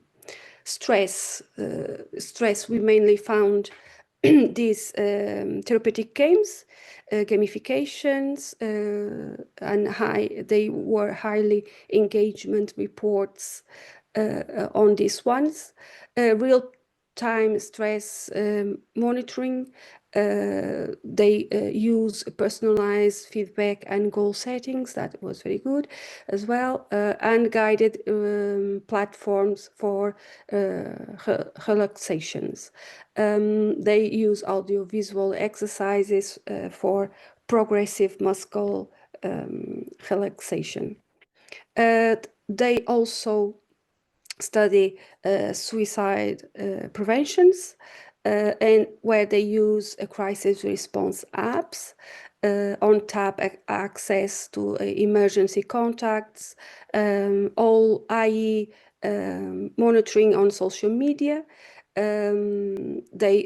Stress, we mainly found these therapeutic games, gamifications, and they were highly engagement reports on these ones. time stress monitoring. They use personalized feedback and goal settings. That was very good as well, and guided platforms for relaxations. They use audiovisual exercises for progressive muscle relaxation. They also study suicide preventions, and where they use crisis response apps, on-tap access to emergency contacts, all i.e. Monitoring on social media. They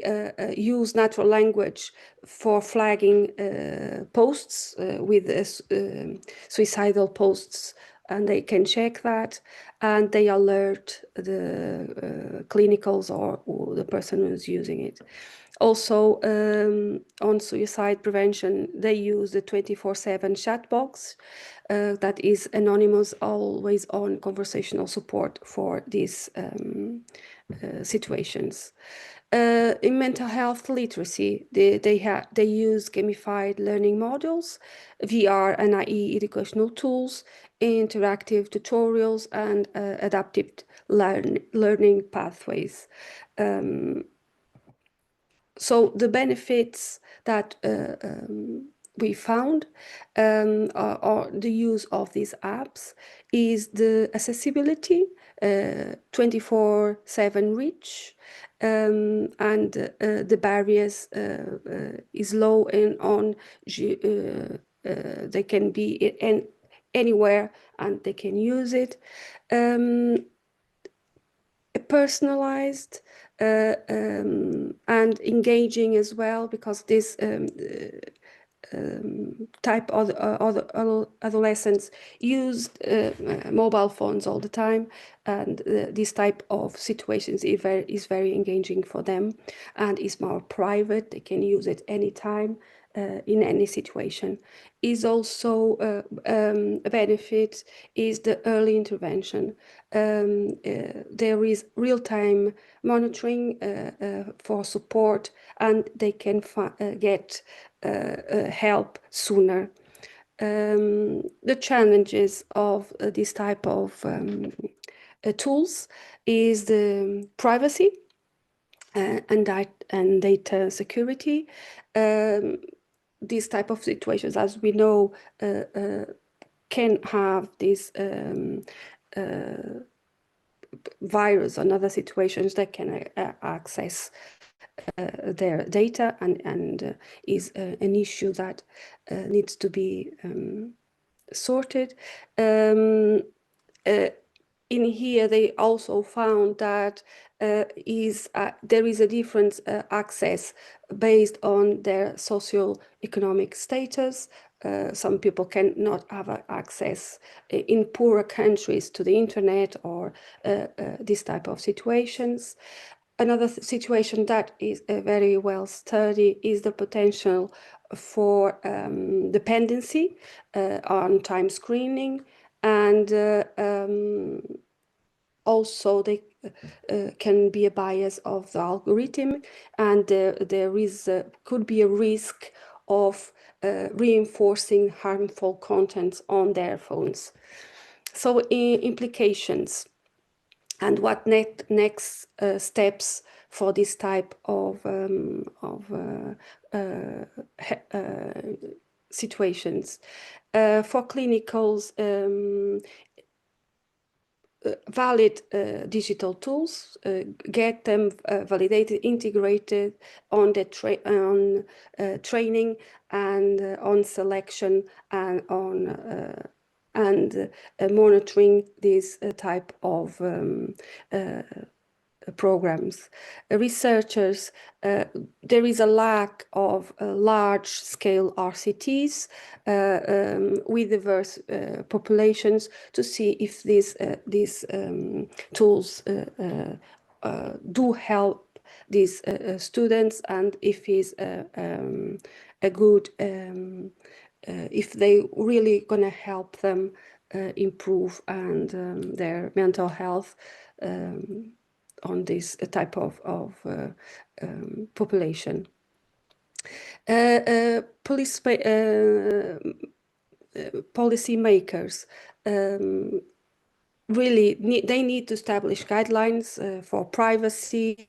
use natural language for flagging posts with suicidal posts, and they can check that, and they alert the clinicals or the person who's using it. Also, on suicide prevention, they use the 24/7 chat box that is anonymous, always on conversational support for these situations. In mental health literacy, they use gamified learning models, VR and IE educational tools, interactive tutorials, and adaptive learning pathways. So the benefits that we found or the use of these apps is the accessibility, 24/7 reach, and the barriers is low and on. They can be anywhere and they can use it. Personalized and engaging as well, because this type of adolescents used mobile phones all the time, and this type of situations is very engaging for them, and is more private. They can use it anytime in any situation. Is also a benefit is the early intervention. There is real-time monitoring for support, and they can get help sooner. The challenges of this type of tools is the privacy and data security. These type of situations, as we know, can have this virus and other situations that can access their data, and is an issue that needs to be sorted. In here, they also found that there is a different access based on their socio-economic status. Some people cannot have access in poorer countries to the internet or this type of situations. Another situation that is very well studied is the potential for dependency on time screening, and also they can be a bias of the algorithm, and there is could be a risk of reinforcing harmful content on their phones. So implications and what next steps for this type of situations. For clinicals, valid digital tools, get them validated, integrated on the training and on selection and on monitoring this type of programs. Researchers, there is a lack of large-scale RCTs with diverse populations to see if these tools do help these students, and if is a good, if they really gonna help them improve and their mental health on this type of population. Policy makers really they need to establish guidelines for privacy.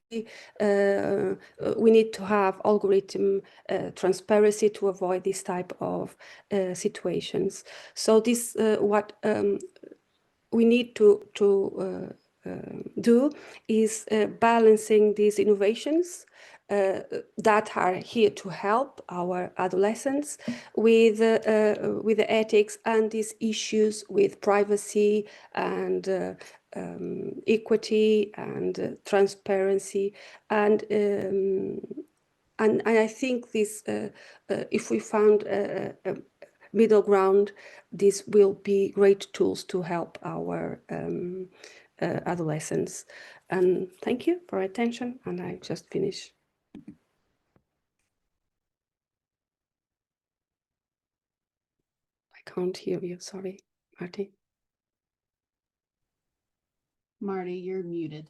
We need to have algorithm transparency to avoid this type of situations. So this what we need to do is balancing these innovations that are here to help our adolescents with the ethics and these issues with privacy and equity and transparency and I think this if we found a middle ground, this will be great tools to help our adolescents. And thank you for attention. And I just finished. I can't hear you. Sorry, Marty. Marty, you're muted.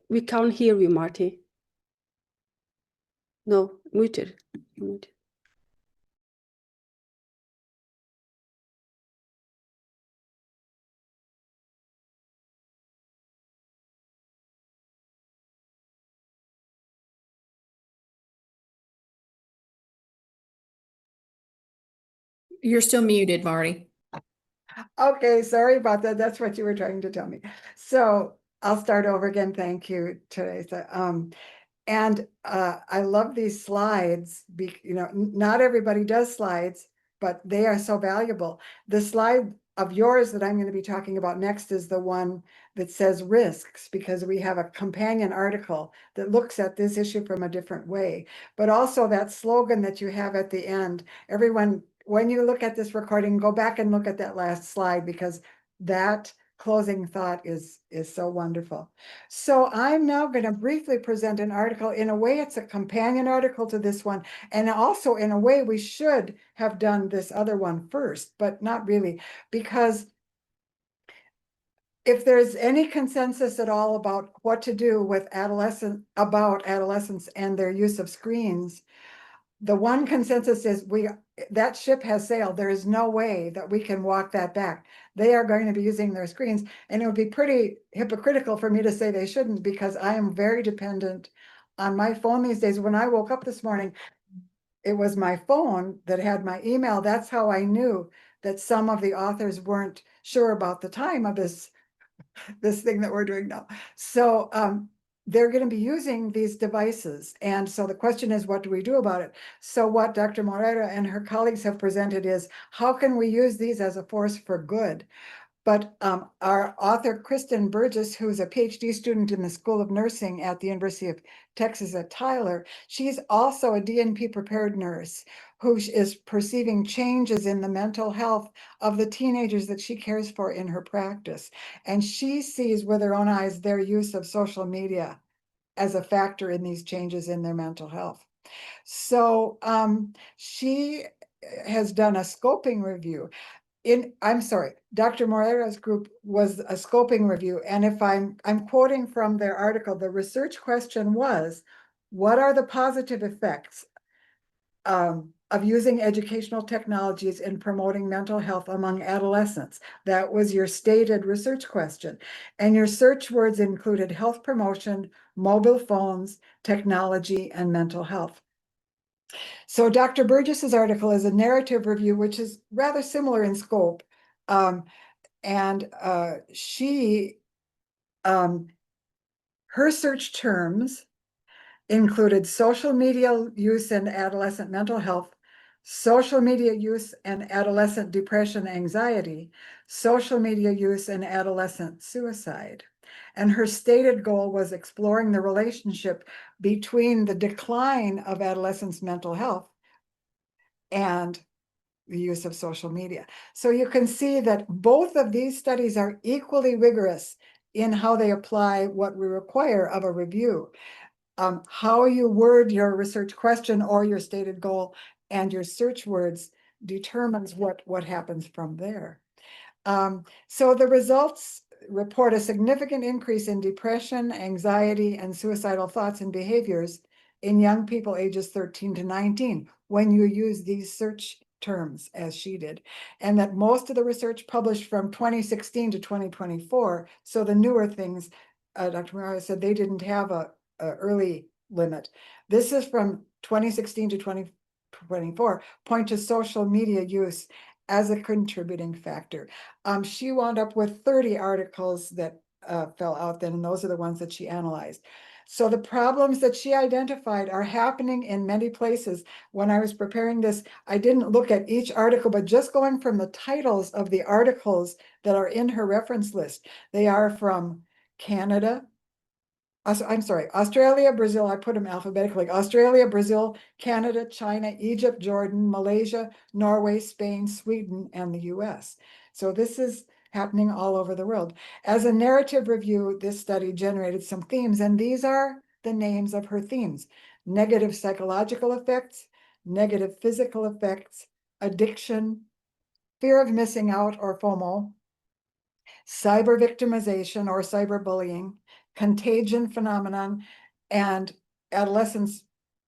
We can't hear you, Marty. No, muted. Muted. You're still muted, Marty. Okay, sorry about that. That's what you were trying to tell me. So I'll start over again. Thank you, Teresa. And I love these slides. Not everybody does slides, but they are so valuable. The slide of yours that I'm going to be talking about next is the one that says risks, because we have a companion article that looks at this issue from a different way. But also that slogan that you have at the end, everyone, when you look at this recording, go back and look at that last slide, because that closing thought is so wonderful. So I'm now going to briefly present an article. In a way, it's a companion article to this one. And also in a way, we should have done this other one first, but not really, because if there's any consensus at all about what to do with adolescents and their use of screens, the one consensus is that ship has sailed. There is no way that we can walk that back. They are going to be using their screens, and it would be pretty hypocritical for me to say they shouldn't, because I am very dependent on my phone these days. When I woke up this morning, it was my phone that had my email. That's how I knew that some of the authors weren't sure about the time of this thing that we're doing now. So they're going to be using these devices. And so the question is, what do we do about it? So what Dr. Moreira and her colleagues have presented is, how can we use these as a force for good? But our author, Kristen Burgess, who's a PhD student in the School of Nursing at the University of Texas at Tyler, she's also a DNP prepared nurse who is perceiving changes in the mental health of the teenagers that she cares for in her practice. And she sees with her own eyes their use of social media as a factor in these changes in their mental health. So she has done a scoping review. I'm sorry, Dr. Moreira's group was a scoping review. And if I'm quoting from their article, the research question was, what are the positive effects of using educational technologies in promoting mental health among adolescents? That was your stated research question. And your search words included health promotion, mobile phones, technology, and mental health. So Dr. Burgess's article is a narrative review, which is rather similar in scope. Her search terms included social media use and adolescent mental health, social media use and adolescent depression, anxiety, social media use and adolescent suicide. And her stated goal was exploring the relationship between the decline of adolescents' mental health and the use of social media. So you can see that both of these studies are equally rigorous in how they apply what we require of a review. How you word your research question or your stated goal and your search words determines what happens from there. So the results report a significant increase in depression, anxiety, and suicidal thoughts and behaviors in young people ages 13 to 19 when you use these search terms as she did, and that most of the research published from 2016 to 2024, so the newer things, Dr. Murray said they didn't have a early limit. This is from 2016 to 2024, point to social media use as a contributing factor. She wound up with 30 articles that fell out then, and those are the ones that she analyzed. So the problems that she identified are happening in many places. When I was preparing this, I didn't look at each article, but just going from the titles of the articles that are in her reference list. They are from Canada, I'm sorry, Australia, Brazil, I put them alphabetically, Australia, Brazil, Canada, China, Egypt, Jordan, Malaysia, Norway, Spain, Sweden, and the US. So this is happening all over the world. As a narrative review, this study generated some themes, and these are the names of her themes: negative psychological effects, negative physical effects, addiction, fear of missing out or FOMO, cyber victimization or cyberbullying, contagion phenomenon, and adolescents'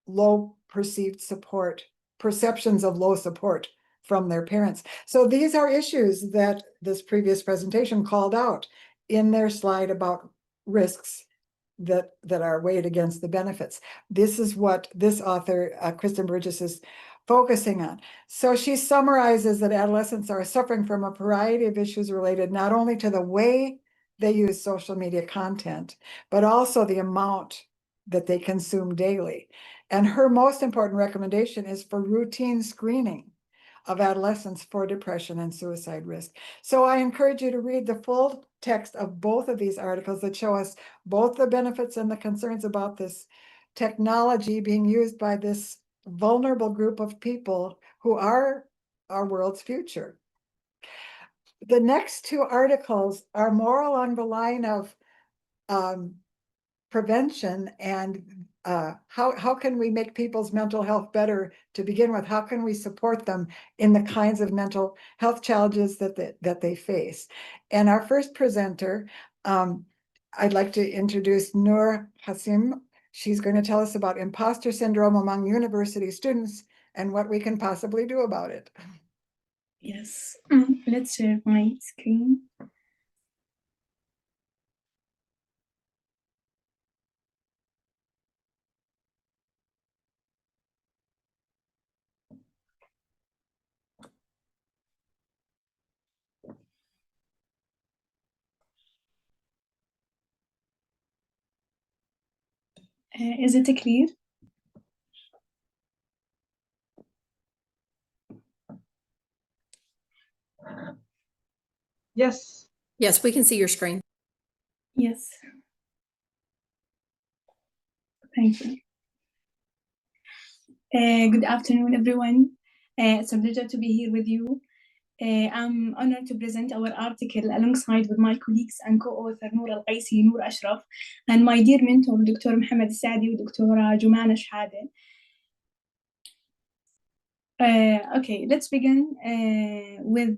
low perceived support, perceptions of low support from their parents. So these are issues that this previous presentation called out in their slide about risks that are weighed against the benefits. This is what this author, Kristen Burgess, is focusing on. So she summarizes that adolescents are suffering from a variety of issues related not only to the way they use social media content, but also the amount that they consume daily. And her most important recommendation is for routine screening of adolescents for depression and suicide risk. So I encourage you to read the full text of both of these articles that show us both the benefits and the concerns about this technology being used by this vulnerable group of people who are our world's future. The next two articles are more along the line of prevention and how can we make people's mental health better to begin with? How can we support them in the kinds of mental health challenges that they face? And our first presenter, I'd like to introduce Noor Hassim. She's going to tell us about imposter syndrome among university students and what we can possibly do about it. Yes, let's share my screen. Is it clear? Yes. Yes, we can see your screen. Yes. Thank you. Good afternoon, everyone. It's a pleasure to be here with you. I'm honored to present our article alongside with my colleagues and co-author Noor Al-Qaisi, Noor Ashraf, and my dear mentor, Dr. Mohammed Saadi and Dr. Jumana Shhade. Okay, let's begin with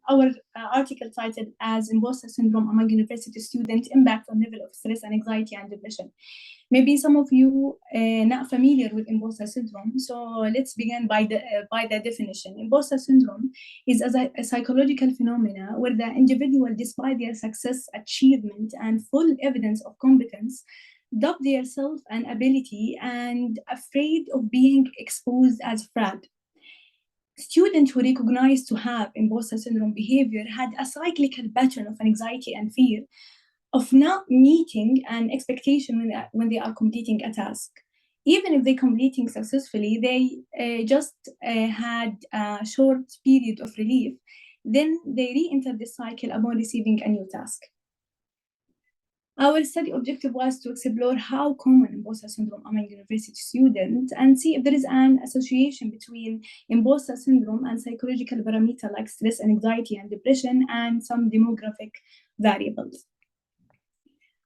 our article titled as Imposter Syndrome Among University Students, Impact on Level of Stress and Anxiety and Depression. Maybe some of you not familiar with imposter syndrome, so let's begin by the definition. Imposter syndrome is a psychological phenomena where the individual, despite their success, achievement, and full evidence of competence, doubt their self and ability and afraid of being exposed as fraud. Students who recognized to have imposter syndrome behavior had a cyclical pattern of anxiety and fear of not meeting an expectation when they are completing a task. Even if they're completing successfully, they just had a short period of relief. Then they re-enter the cycle upon receiving a new task. Our study objective was to explore how common imposter syndrome among university students and see if there is an association between imposter syndrome and psychological parameters like stress, anxiety, and depression, and some demographic variables.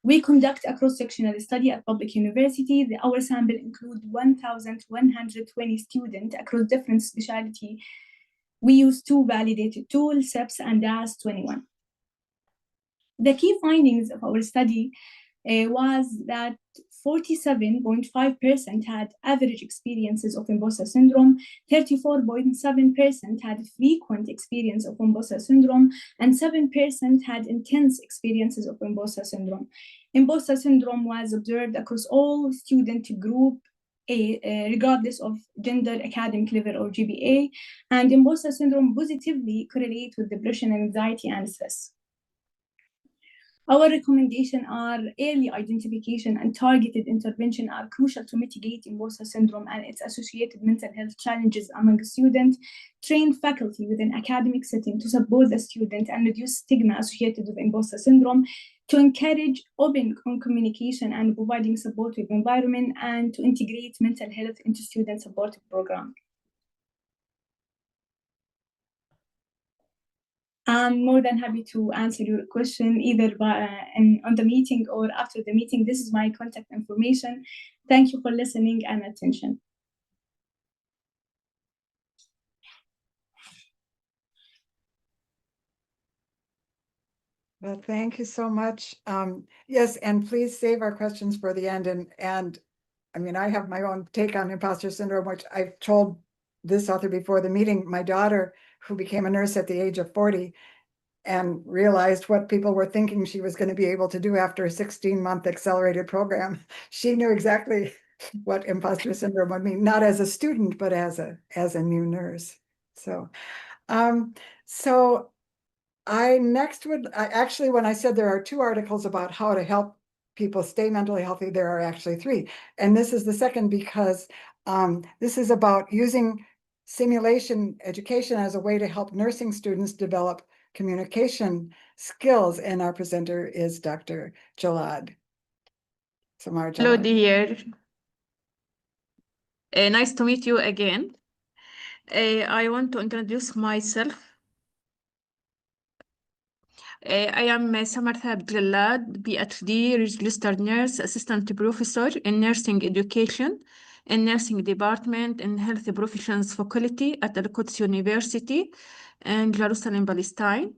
We conduct a cross-sectional study at public university. Our sample include 1,120 students across different specialty We use two validated tools, SEPS and DAS-21. The key findings of our study was that 47.5% had average experiences of imposter syndrome, 34.7% had frequent experience of imposter syndrome, and 7% had intense experiences of imposter syndrome. Imposter syndrome was observed across all student group, regardless of gender, academic level, or GPA, and imposter syndrome positively correlate with depression, anxiety, and stress. Our recommendations are early identification and targeted intervention are crucial to mitigate imposter syndrome and its associated mental health challenges among students. Train faculty within academic setting to support the student and reduce stigma associated with imposter syndrome, to encourage open communication and providing supportive environment, and to integrate mental health into student support program. I'm more than happy to answer your question either on the meeting or after the meeting. This is my contact information. Thank you for listening and attention. Well, thank you so much. Yes, and please save our questions for the end. And I mean, I have my own take on imposter syndrome, which I've told this author before the meeting. My daughter, who became a nurse at the age of 40, and realized what people were thinking she was going to be able to do after a 16-month accelerated program. She knew exactly what imposter syndrome would mean, not as a student, but as a new nurse. So, actually, when I said there are 2 articles about how to help people stay mentally healthy, there are actually 3. And this is the second because this is about using simulation education as a way to help nursing students develop communication skills, and our presenter is Dr. Jalad. Samar Hello, Jalad. dear. Nice to meet you again. I want to introduce myself. I am Samartha Jalad, PhD, registered nurse, assistant professor in nursing education, in nursing department, in health professions faculty at Al-Quds University in Jerusalem, Palestine.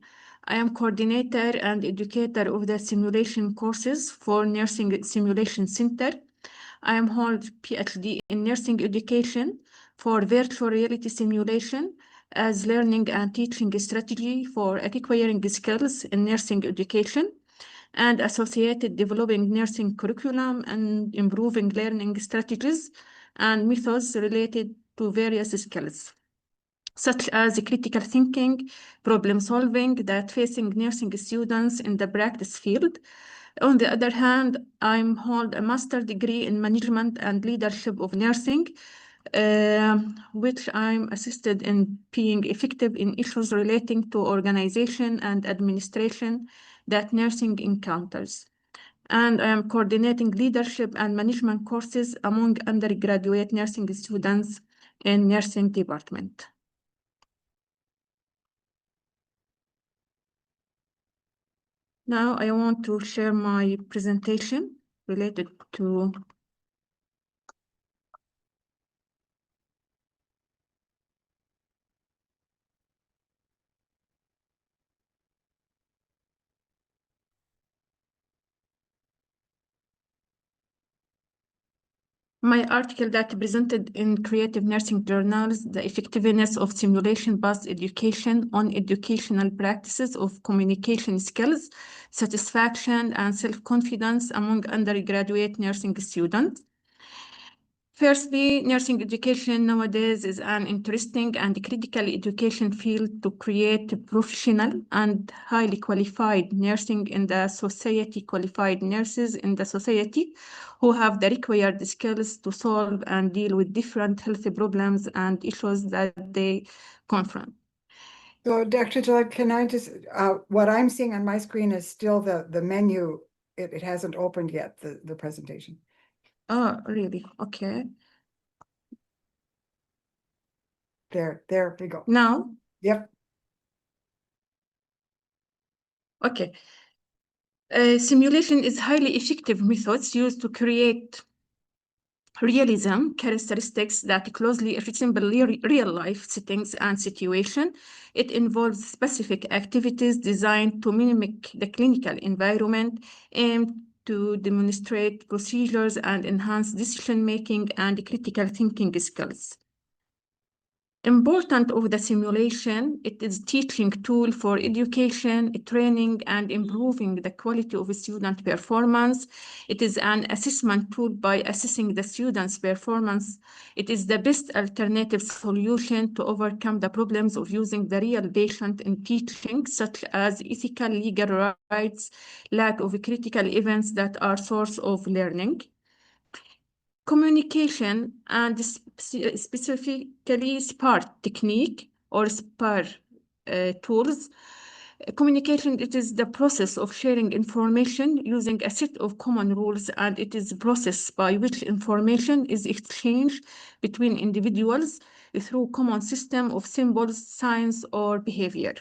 I am coordinator and educator of the simulation courses for Nursing Simulation Center. I am hold PhD in nursing education for virtual reality simulation as learning and teaching strategy for acquiring skills in nursing education, and associated developing nursing curriculum and improving learning strategies and methods related to various skills, such as critical thinking, problem solving that facing nursing students in the practice field. On the other hand, I hold a master's degree in management and leadership of nursing, which I'm assisted in being effective in issues relating to organization and administration that nursing encounters. And I am coordinating leadership and management courses among undergraduate nursing students in nursing department. Now I want to share my presentation related to my article that presented in Creative Nursing Journals, the effectiveness of simulation-based education on educational practices of communication skills, satisfaction, and self-confidence among undergraduate nursing students. Firstly, nursing education nowadays is an interesting and critical education field to create professional and highly qualified nursing in the society, qualified nurses in the society who have the required skills to solve and deal with different health problems and issues that they confront. So Dr. Jalad, can I just, what I'm seeing on my screen is still the menu. It hasn't opened yet, the presentation. Oh, really? Okay. There we go. Now? Yep. Okay. Simulation is highly effective methods used to create realism characteristics that closely resemble real-life settings and situation. It involves specific activities designed to mimic the clinical environment, aimed to demonstrate procedures and enhance decision-making and critical thinking skills. Important of the simulation, it is teaching tool for education, training, and improving the quality of student performance. It is an assessment tool by assessing the student's performance. It is the best alternative solution to overcome the problems of using the real patient in teaching, such as ethical legal rights, lack of critical events that are source of learning. Communication and specifically SPAR technique or SPAR tools. Communication, it is the process of sharing information using a set of common rules, and it is a process by which information is exchanged between individuals through common system of symbols, signs, or behavior.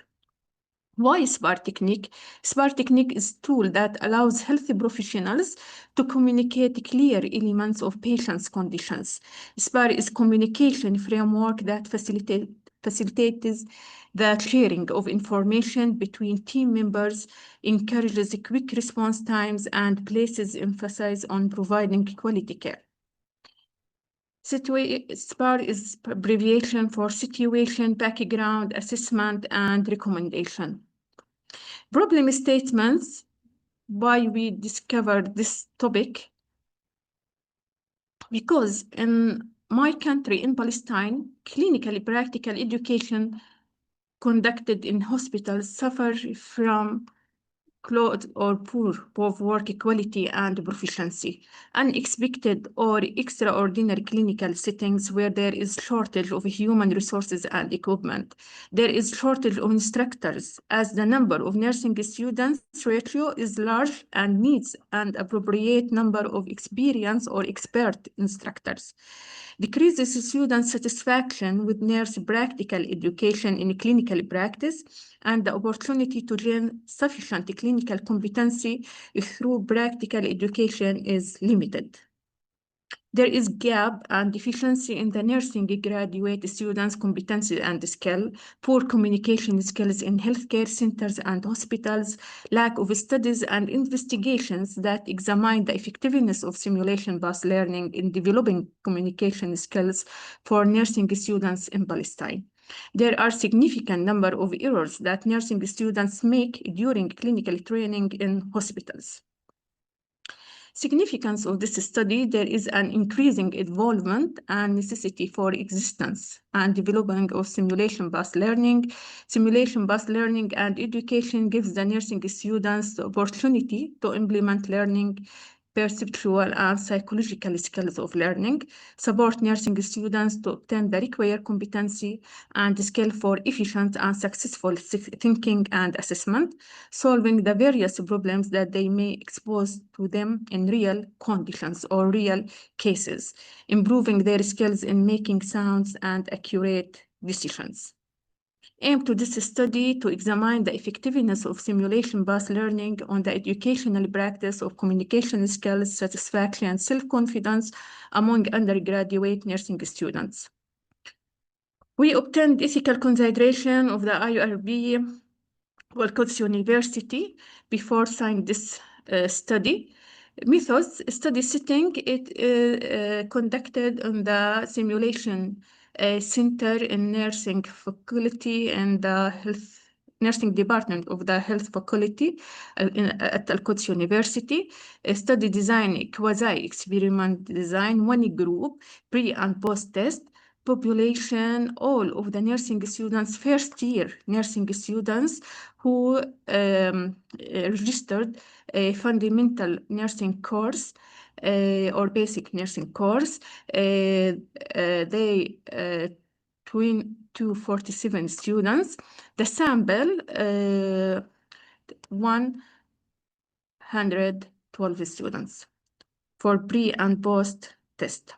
Why SPAR technique? SPAR technique is a tool that allows health professionals to communicate clear elements of patients' conditions. SPAR is communication framework that facilitates the sharing of information between team members, encourages quick response times, and places emphasis on providing quality care. SPAR is abbreviation for situation, background, assessment, and recommendation. Problem statements, why we discovered this topic? Because in my country, in Palestine, clinically practical education conducted in hospitals suffer from close or poor both work quality and proficiency, unexpected or extraordinary clinical settings where there is shortage of human resources and equipment. There is shortage of instructors as the number of nursing students ratio is large and needs an appropriate number of experienced or expert instructors. Decreases student satisfaction with nurse practical education in clinical practice, and the opportunity to gain sufficient clinical competency through practical education is limited. There is gap and deficiency in the nursing graduate students' competency and skill, poor communication skills in healthcare centers and hospitals, lack of studies and investigations that examine the effectiveness of simulation-based learning in developing communication skills for nursing students in Palestine. There are significant number of errors that nursing students make during clinical training in hospitals. Significance of this study, there is an increasing involvement and necessity for existence and developing of simulation-based learning. Simulation-based learning and education gives the nursing students the opportunity to implement learning, perceptual and psychological skills of learning, support nursing students to obtain the required competency and skill for efficient and successful thinking and assessment, solving the various problems that they may expose to them in real conditions or real cases, improving their skills in making sound and accurate decisions. Aim to this study to examine the effectiveness of simulation-based learning on the educational practice of communication skills, satisfaction, and self-confidence among undergraduate nursing students. We obtained ethical consideration of the IRB Quds University before signing this study. Methods, study setting, it conducted on the simulation center in nursing faculty and the health nursing department of the health faculty at Al-Quds University. Study design, quasi-experiment design, one group, pre and post test, population, all of the nursing students, first year nursing students who registered a fundamental nursing course or basic nursing course. They 247 students. The sample 112 students for pre and post test.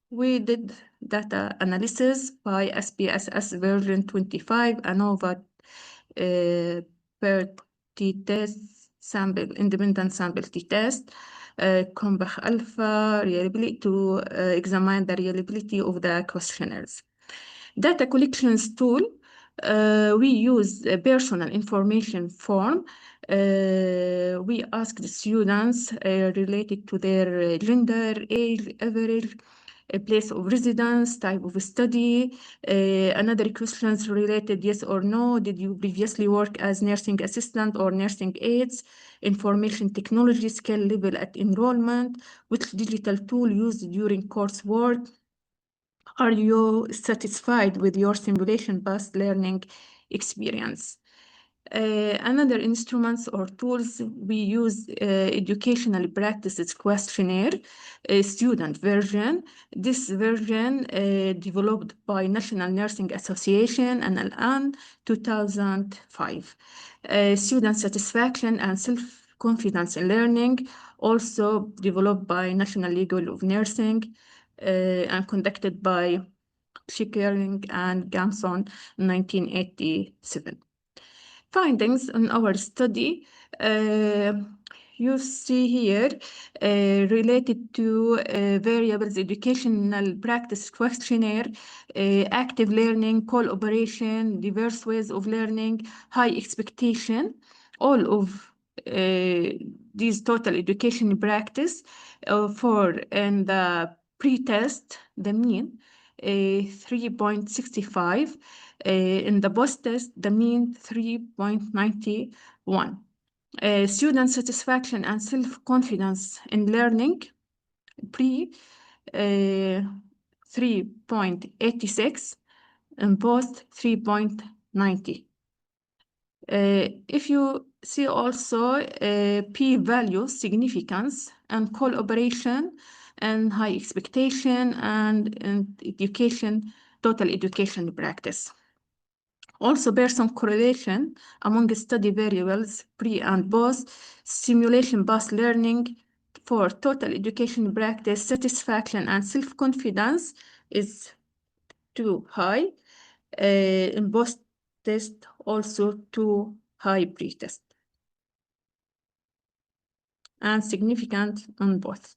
We did data analysis by SPSS version 25, ANOVA per t-test, sample, independent sample t-test. Cronbach Alpha, reliability to examine the reliability of the questionnaires. Data collections tool, we use a personal information form. We ask the students related to their gender, age, average, place of residence, type of study. Another questions related yes or no. Did you previously work as nursing assistant or nursing aides? Information technology skill level at enrollment. Which digital tool used during coursework? Are you satisfied with your simulation-based learning experience? Another instruments or tools, we use educational practices questionnaire, student version. This version developed by National Nursing Association and NLN 2005. Student satisfaction and self-confidence in learning, also developed by National League of Nursing and conducted by Chickering and Gamson in 1987. Findings in our study, you see here related to variables educational practice questionnaire, active learning, collaboration, diverse ways of learning, high expectation, all of these total education practice for in the pre-test, the mean 3.65. In the post-test, the mean 3.91. Student satisfaction and self-confidence in learning, pre 3.86, and post 3.90. If you see also p-value significance and collaboration and high expectation and education, total education practice. Also, Pearson correlation among study variables, pre and post, simulation-based learning for total education practice, satisfaction and self-confidence is too high. In post-test, also too high pre-test. And significant on both.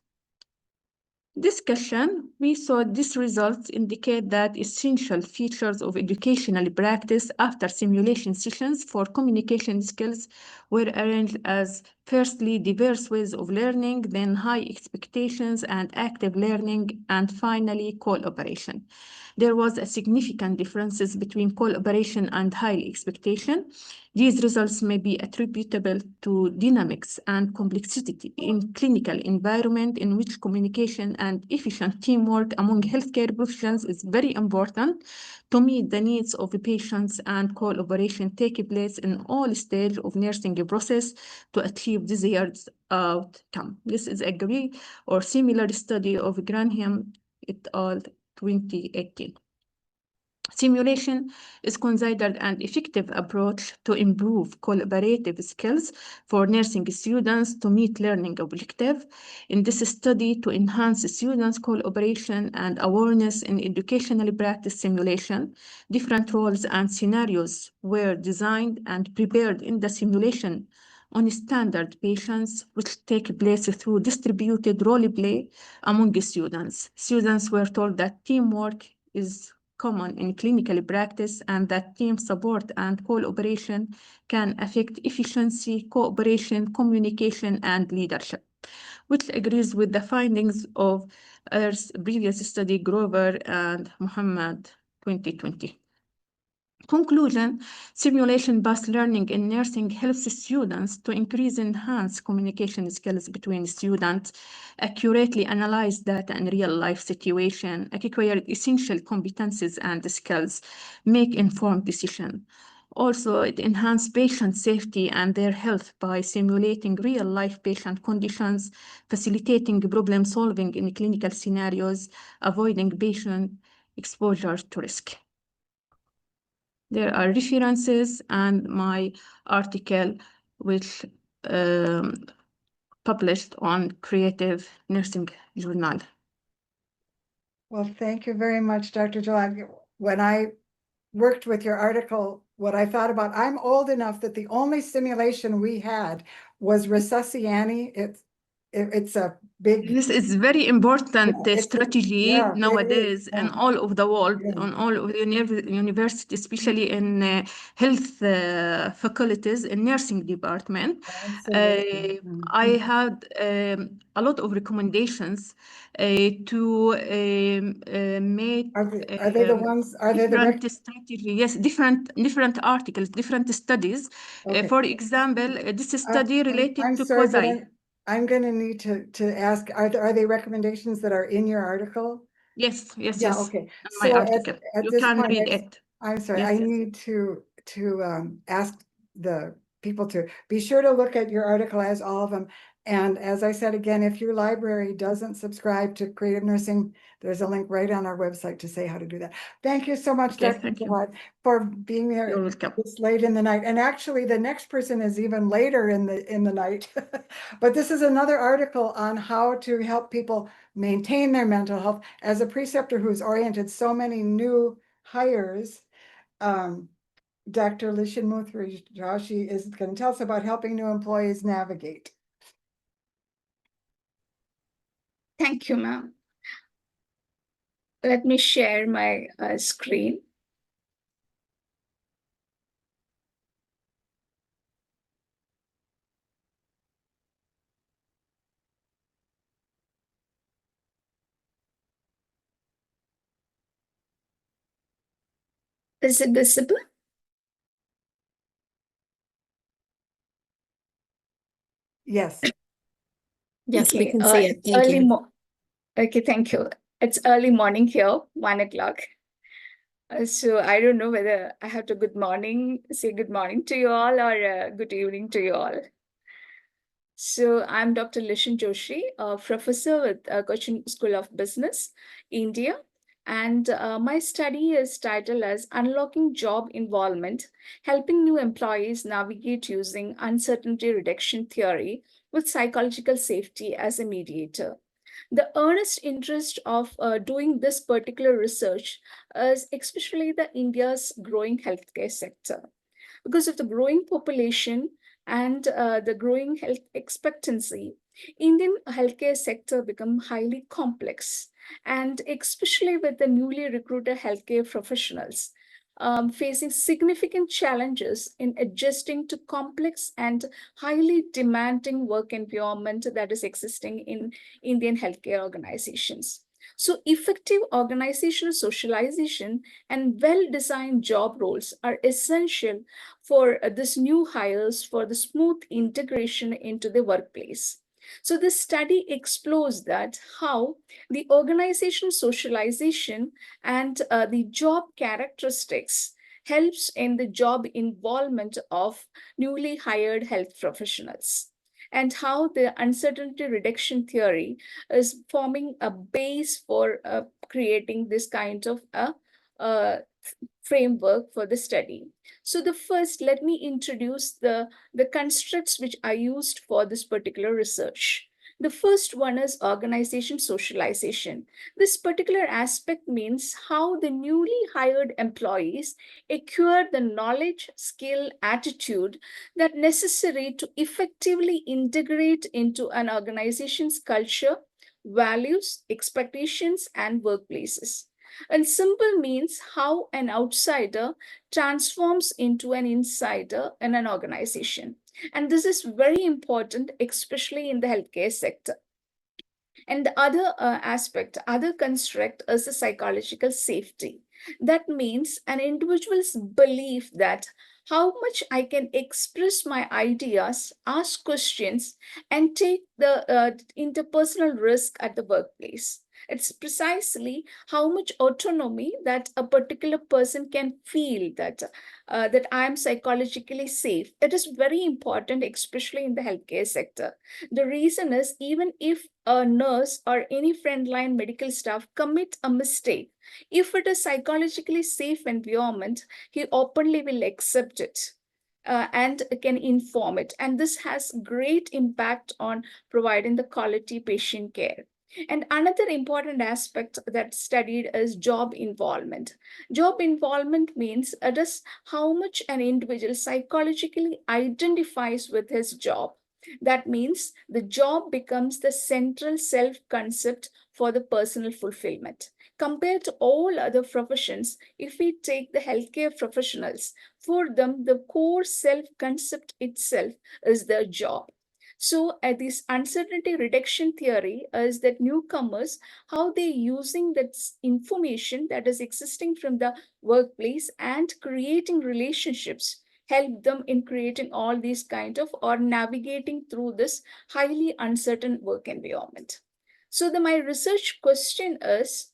Discussion, we saw these results indicate that essential features of educational practice after simulation sessions for communication skills were arranged as firstly, diverse ways of learning, then high expectations and active learning, and finally, cooperation. There was a significant differences between cooperation and high expectation. These results may be attributable to dynamics and complexity in clinical environment in which communication and efficient teamwork among healthcare professionals is very important to meet the needs of the patients, and collaboration take place in all stages of nursing process to achieve desired outcome. This is agree or similar study of Granham et al. 2018. Simulation is considered an effective approach to improve collaborative skills for nursing students to meet learning objectives. In this study, to enhance students' collaboration and awareness in educational practice simulation, different roles and scenarios were designed and prepared in the simulation on standard patients, which take place through distributed role play among students. Students were told that teamwork is common in clinical practice and that team support and cooperation can affect efficiency, cooperation, communication, and leadership, which agrees with the findings of our previous study, Grover and Muhammad 2020. Conclusion, simulation-based learning in nursing helps students to increase and enhance communication skills between students, accurately analyze data in real-life situation, acquire essential competencies and skills, make informed decisions. Also, it enhances patient safety and their health by simulating real-life patient conditions, facilitating problem solving in clinical scenarios, avoiding patient exposure to risk. There are references and my article, which published on Creative Nursing Journal. Well, thank you very much, Dr. Jalal. When I worked with your article, what I thought about, I'm old enough that the only simulation we had was Resusciani. it's a big. This is very important Yeah, strategy yeah, it is, nowadays and yeah. all over the world, Yeah. on all of the universities, especially in health faculties and nursing department. Absolutely. I had a lot of recommendations to make Are they the ones, are they the different strategy, yes, different articles, different studies. Okay. For example, this study related I'm to sorry, but COSI. I'm gonna need to ask, are they recommendations that are in your article? Yes, yes, Yeah, yes. okay. In my So article. at You this can point, read it. I'm sorry, Yes, I yes. need to ask the people to be sure to look at your article, as all of them. And as I said, again, if your library doesn't subscribe to Creative Nursing, there's a link right on our website to say how to do that. Thank you so much, Okay, Dr. thank you. Jawad, for being You're there welcome. this late in the night. And actually, the next person is even later in the night. But this is another article on how to help people maintain their mental health. As a preceptor who's oriented so many new hires, Dr. Lishan Muthri Joshi is going to tell us about helping new employees navigate. Thank you, ma'am. Let me share my screen. Is it visible? Yes. Yes, we Okay, can see it. Thank early you. Okay, thank you. It's early morning here, 1 o'clock. So I don't know whether I have to say good morning to you all, or good evening to you all. So I'm Dr. Lishan Joshi, a professor with Cochin School of Business, India. And my study is titled as Unlocking Job Involvement, Helping New Employees Navigate Using Uncertainty Reduction Theory with Psychological Safety as a Mediator. The earnest interest of doing this particular research is especially the India's growing healthcare sector. Because of the growing population and the growing health expectancy, Indian healthcare sector become highly complex, and especially with the newly recruited healthcare professionals facing significant challenges in adjusting to complex and highly demanding work environment that is existing in Indian healthcare organizations. So effective organizational socialization and well-designed job roles are essential for this new hires for the smooth integration into the workplace. So this study explores that how the organization socialization and the job characteristics helps in the job involvement of newly hired health professionals, and how the uncertainty reduction theory is forming a base for creating this kind of framework for the study. So the first, let me introduce the constructs which I used for this particular research. The first one is organization socialization. This particular aspect means how the newly hired employees acquire the knowledge, skill, attitude that necessary to effectively integrate into an organization's culture, values, expectations, and workplaces. And simple means how an outsider transforms into an insider in an organization. And this is very important, especially in the healthcare sector. And the other other construct is the psychological safety. That means an individual's belief that how much I can express my ideas, ask questions, and take the interpersonal risk at the workplace. It's precisely how much autonomy that a particular person can feel that that I am psychologically safe. It is very important, especially in the healthcare sector. The reason is, even if a nurse or any frontline medical staff commit a mistake, if it is psychologically safe environment, he openly will accept it. And can inform it. And this has great impact on providing the quality patient care. And another important aspect that studied is job involvement. Job involvement means it is how much an individual psychologically identifies with his job. That means the job becomes the central self-concept for the personal fulfillment. Compared to all other professions, if we take the healthcare professionals, for them, the core self-concept itself is their job. So this uncertainty reduction theory is that newcomers, how they using that information that is existing from the workplace and creating relationships, help them in creating all these kind of or navigating through this highly uncertain work environment. So my research question is,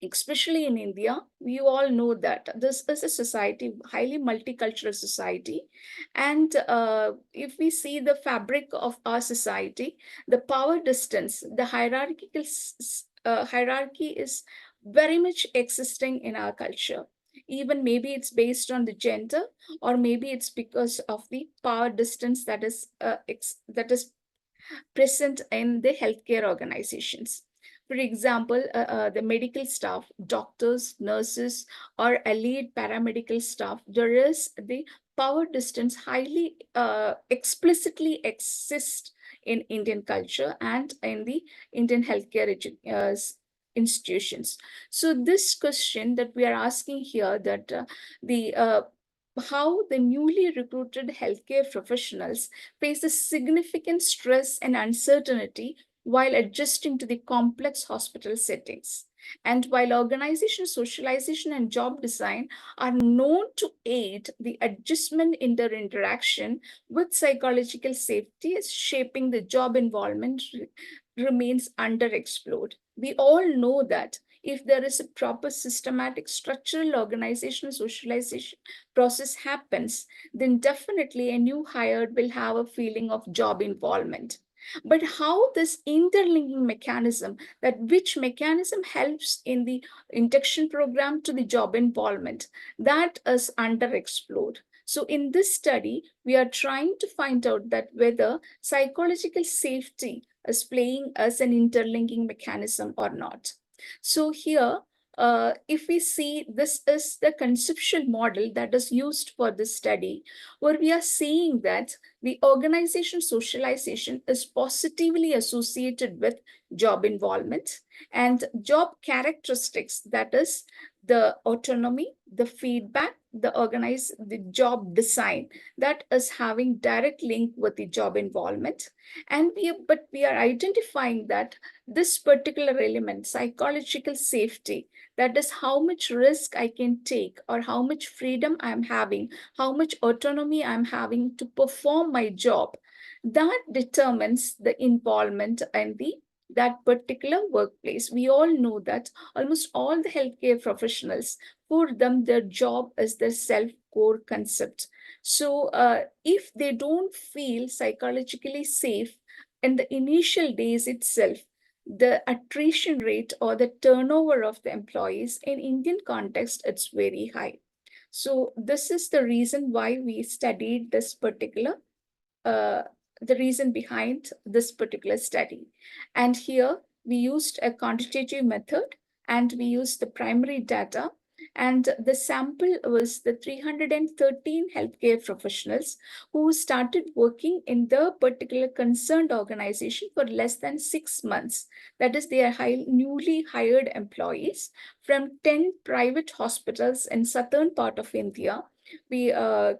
especially in India, we all know that this is a society, highly multicultural society. And if we see the fabric of our society, the power distance, the hierarchical hierarchy is very much existing in our culture. Even maybe it's based on the gender, or maybe it's because of the power distance that is present in the healthcare organizations. For example, the medical staff, doctors, nurses, or elite paramedical staff, there is the power distance highly explicitly exists in Indian culture and in the Indian healthcare institutions. So this question that we are asking here, that how the newly recruited healthcare professionals face a significant stress and uncertainty while adjusting to the complex hospital settings. And while organization, socialization, and job design are known to aid the adjustment in their interaction with psychological safety, is shaping the job involvement remains underexplored. We all know that if there is a proper systematic structural organizational socialization process happens, then definitely a new hire will have a feeling of job involvement. But how this interlinking mechanism, that which mechanism helps in the induction program to the job involvement, that is underexplored. So in this study, we are trying to find out that whether psychological safety is playing as an interlinking mechanism or not. So here, if we see, this is the conceptual model that is used for this study, where we are seeing that the organization socialization is positively associated with job involvement and job characteristics, that is the autonomy, the feedback, the job design, that is having direct link with the job involvement. And we are identifying that this particular element, psychological safety, that is how much risk I can take or how much freedom I'm having, how much autonomy I'm having to perform my job, that determines the involvement and that particular workplace. We all know that almost all the healthcare professionals, for them, their job is their self-core concept. So if they don't feel psychologically safe in the initial days itself, the attrition rate or the turnover of the employees in Indian context, it's very high. So this is the reason why we studied this particular the reason behind this particular study. And here we used a quantitative method and we used the primary data, and the sample was the 313 healthcare professionals who started working in the particular concerned organization for less than 6 months. That is, they are newly hired employees from 10 private hospitals in southern part of India. We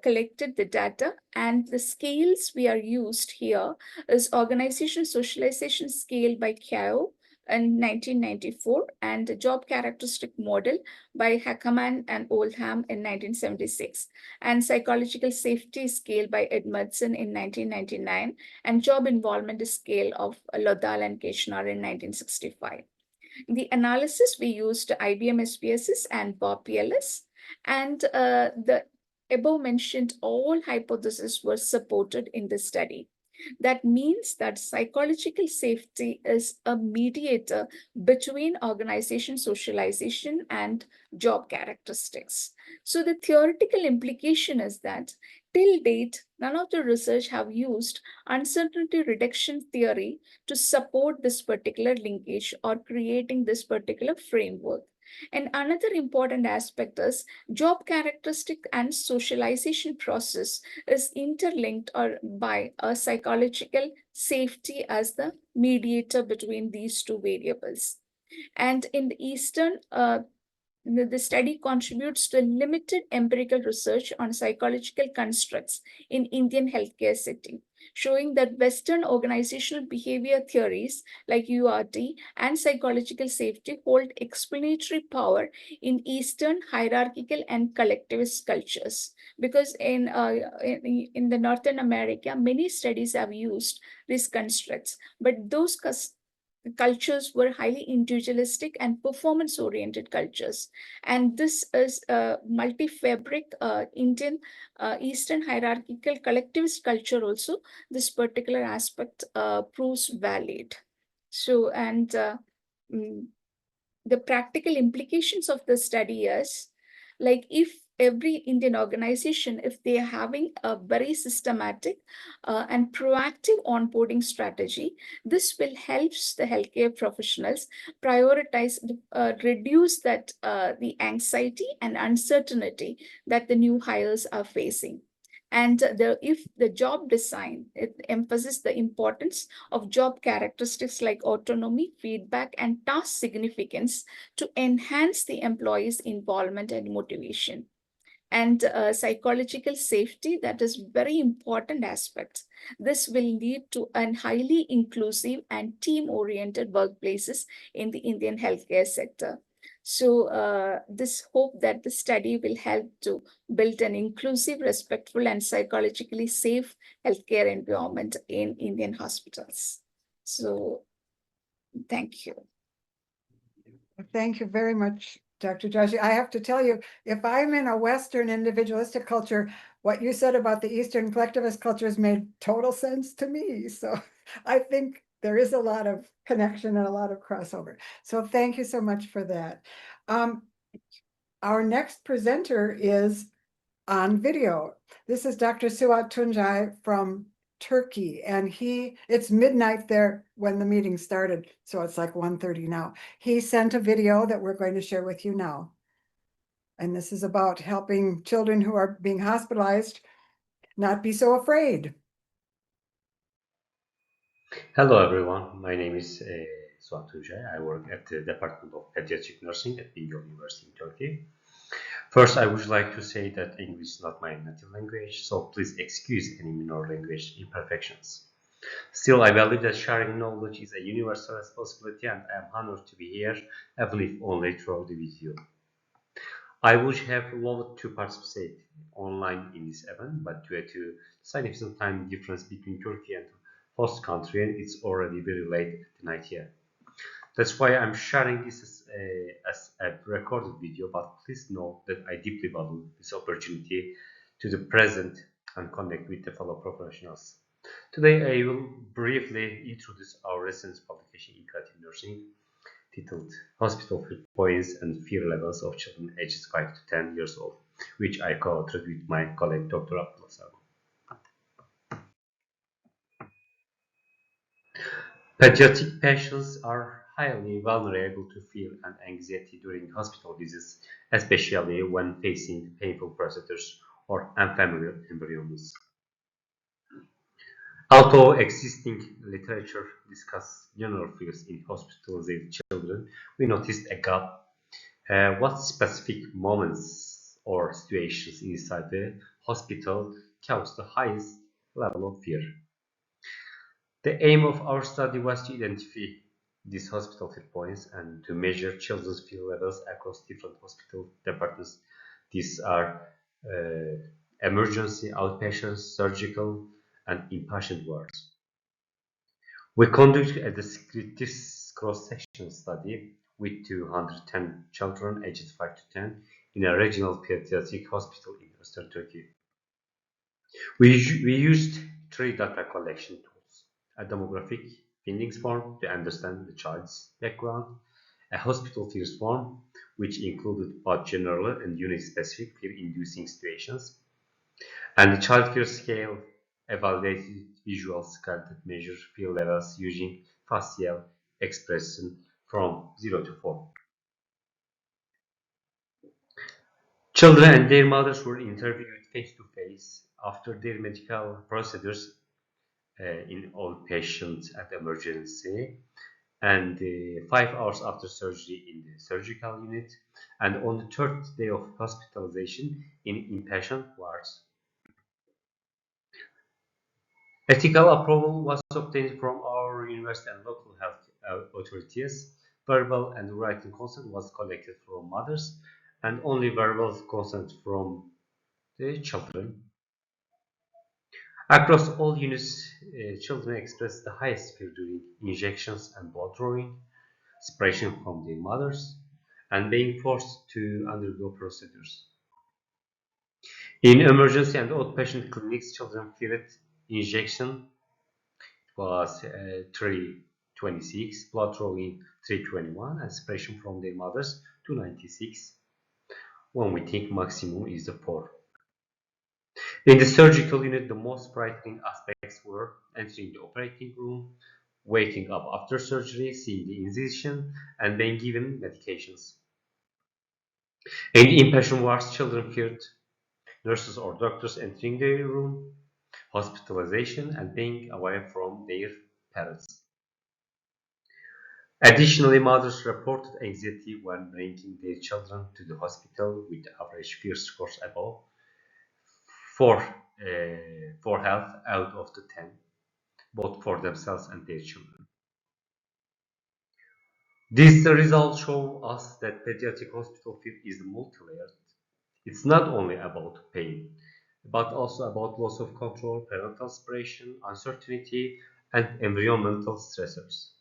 collected the data, and the scales we are used here is organization socialization scale by Kao in 1994 and the job characteristic model by Hackerman and Oldham in 1976, and psychological safety scale by Edmondson in 1999, and job involvement scale of Lodal and Keshnar in 1965. The analysis, we used IBM SPSS and Bob PLS, and the above mentioned all hypotheses were supported in the study. That means that psychological safety is a mediator between organization socialization and job characteristics. So the theoretical implication is that till date, none of the research have used uncertainty reduction theory to support this particular linkage or creating this particular framework. And another important aspect is job characteristic and socialization process is interlinked or by a psychological safety as the mediator between these two variables. And in the Eastern, the study contributes to limited empirical research on psychological constructs in Indian healthcare setting, showing that Western organizational behavior theories like URT and psychological safety hold explanatory power in Eastern hierarchical and collectivist cultures. Because in the Northern America, many studies have used these constructs, but those cultures were highly individualistic and performance oriented cultures, and this is a multi-fabric Indian Eastern hierarchical collectivist culture also. This particular aspect proves valid. So, and the practical implications of the study is, like, if every Indian organization, if they are having a very systematic and proactive onboarding strategy, this will help the healthcare professionals prioritize, reduce that the anxiety and uncertainty that the new hires are facing. And if the job design, it emphasizes the importance of job characteristics like autonomy, feedback, and task significance to enhance the employee's involvement and motivation. And psychological safety, that is very important aspect. This will lead to a highly inclusive and team-oriented workplaces in the Indian healthcare sector. So this hope that the study will help to build an inclusive, respectful, and psychologically safe healthcare environment in Indian hospitals. So thank you. Thank you very much, Dr. Joshi. I have to tell you, if I'm in a Western individualistic culture, what you said about the Eastern collectivist cultures made total sense to me. So I think there is a lot of connection and a lot of crossover. So thank you so much for that. Our next presenter is on video. This is Dr. Suat Tuncay from Turkey, and it's midnight there when the meeting started, so it's like 1:30 now. He sent a video that we're going to share with you now. And this is about helping children who are being hospitalized not be so afraid. Hello everyone, my name is Suat Tuncay. I work at the Department of Pediatric Nursing at Bingöl University in Turkey. First, I would like to say that English is not my native language, so please excuse any minor language imperfections. Still, I believe that sharing knowledge is a universal responsibility, and I am honored to be here, even if only through the video. I would have loved to participate online in this event, but due to significant time difference between Turkey and host country, and it's already very late at night here. That's why I'm sharing this as a recorded video, but please know that I deeply value this opportunity to the present and connect with the fellow professionals. Today, I will briefly introduce our recent publication in Creative Nursing, titled Hospital Fear Points and Fear Levels of Children ages 5 to 10 years old, which I co-authored with my colleague Dr. Abdullah Sargon. Pediatric patients are highly vulnerable to fear and anxiety during hospital visits, especially when facing painful procedures or unfamiliar embryos. Although existing literature discusses general fears in hospitalized children, we noticed a gap. What specific moments or situations inside the hospital cause the highest level of fear? The aim of our study was to identify these hospital fear points and to measure children's fear levels across different hospital departments. These are emergency, outpatient, surgical, and inpatient wards. We conducted a descriptive cross-section study with 210 children aged 5 to 10 in a regional pediatric hospital in Western Turkey. We used 3 data collection tools: a demographic findings form to understand the child's background, a hospital fears form, which included both general and unit-specific fear-inducing situations, and the child fear scale, a validated visual scale that measures fear levels using facial expression from 0 to 4. Children and their mothers were interviewed face-to-face after their medical procedures in outpatient and emergency, and 5 hours after surgery in the surgical unit, and on the third day of hospitalization in inpatient wards. Ethical approval was obtained from our university and local health authorities. Verbal and written consent was collected from mothers, and only verbal consent from the children. Across all units, children expressed the highest fear during injections and blood drawing, separation from their mothers, and being forced to undergo procedures. In emergency and outpatient clinics, children feared injection was 326, blood drawing 321, and separation from their mothers 296, when we think maximum is the 4. In the surgical unit, the most frightening aspects were entering the operating room, waking up after surgery, seeing the incision, and being given medications. In inpatient wards, children feared nurses or doctors entering their room, hospitalization, and being away from their parents. Additionally, mothers reported anxiety when bringing their children to the hospital, with average fear scores above 4 for health out of the 10, both for themselves and their children. These results show us that pediatric hospital fear is multi-layered. It's not only about pain, but also about loss of control, parental separation, uncertainty, and environmental stressors.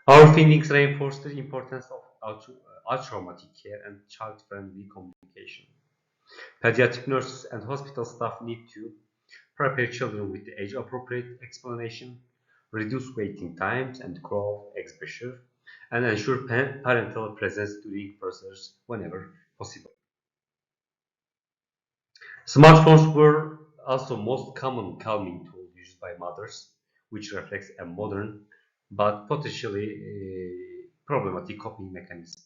Our findings reinforce the importance of traumatic care and child-friendly communication. Pediatric nurses and hospital staff need to prepare children with the age-appropriate explanation, reduce waiting times and crowd exposure, and ensure parental presence during procedures whenever possible. Smartphones were also most common calming tool used by mothers, which reflects a modern but potentially problematic coping mechanism.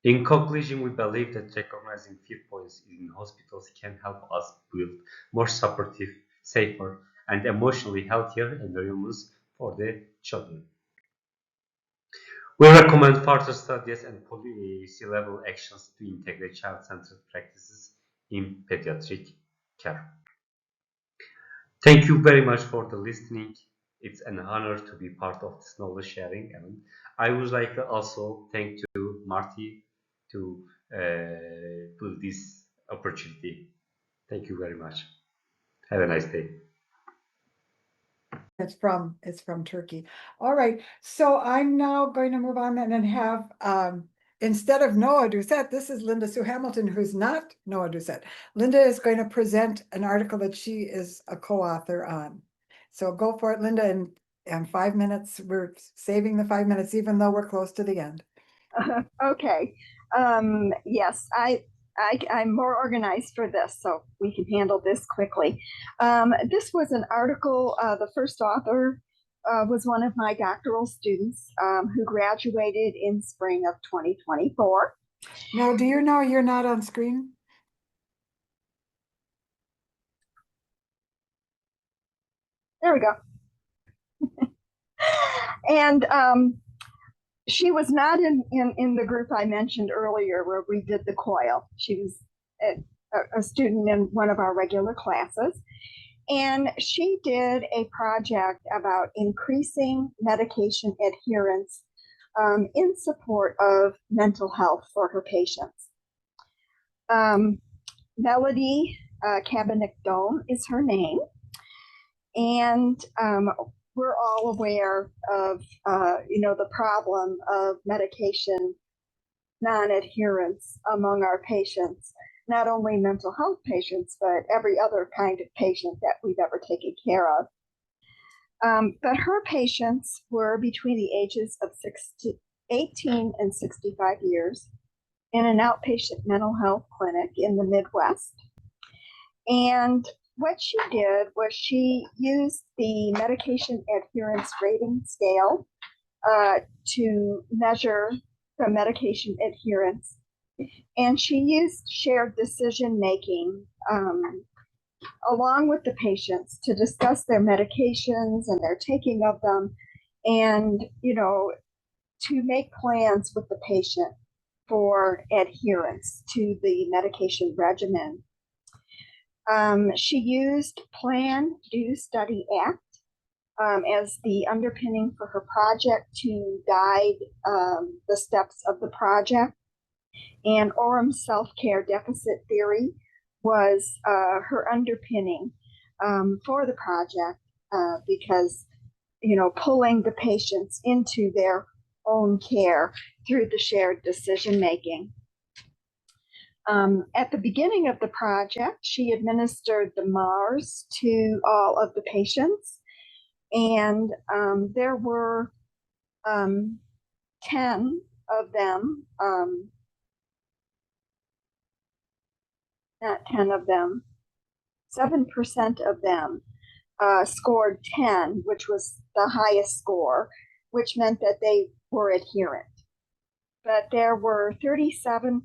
In conclusion, we believe that recognizing fear points in hospitals can help us build more supportive, safer, and emotionally healthier environments for the children. We recommend further studies and policy-level actions to integrate child-centered practices in pediatric care. Thank you very much for the listening. It's an honor to be part of this knowledge sharing, and I would like to also thank to Marty to this opportunity. Thank you very much. Have a nice day. It's from Turkey. All right, so I'm now going to move on and then have instead of Noah Doucette, this is Linda Sue Hamilton, who's not Noah Doucette. Linda is going to present an article that she is a co-author on. So go for it, Linda, and 5 minutes. We're saving the 5 minutes, even though we're close to the end. Okay. Yes, I'm more organized for this, so we can handle this quickly. This was an article, the first author was one of my doctoral students who graduated in spring of 2024. Now, do you know you're not on screen? There we go. And she was not in the group I mentioned earlier where we did the coil. She was a student in one of our regular classes. And she did a project about increasing medication adherence in support of mental health for her patients. Melody Cabanec-Dome is her name. And we're all aware of, the problem of medication non-adherence among our patients, not only mental health patients, but every other kind of patient that we've ever taken care of. But her patients were between the ages of 18 and 65 years in an outpatient mental health clinic in the Midwest. And what she did was she used the medication adherence rating scale to measure the medication adherence And she used shared decision making along with the patients to discuss their medications and their taking of them, and to make plans with the patient for adherence to the medication regimen. She used Plan, Do, Study, Act as the underpinning for her project to guide the steps of the project. And Orum's self-care deficit theory was her underpinning for the project because, pulling the patients into their own care through the shared decision making. At the beginning of the project, she administered the MARS to all of the patients, and there were 10 of them, not 10 of them, 7% of them scored 10, which was the highest score, which meant that they were adherent. But there were 37%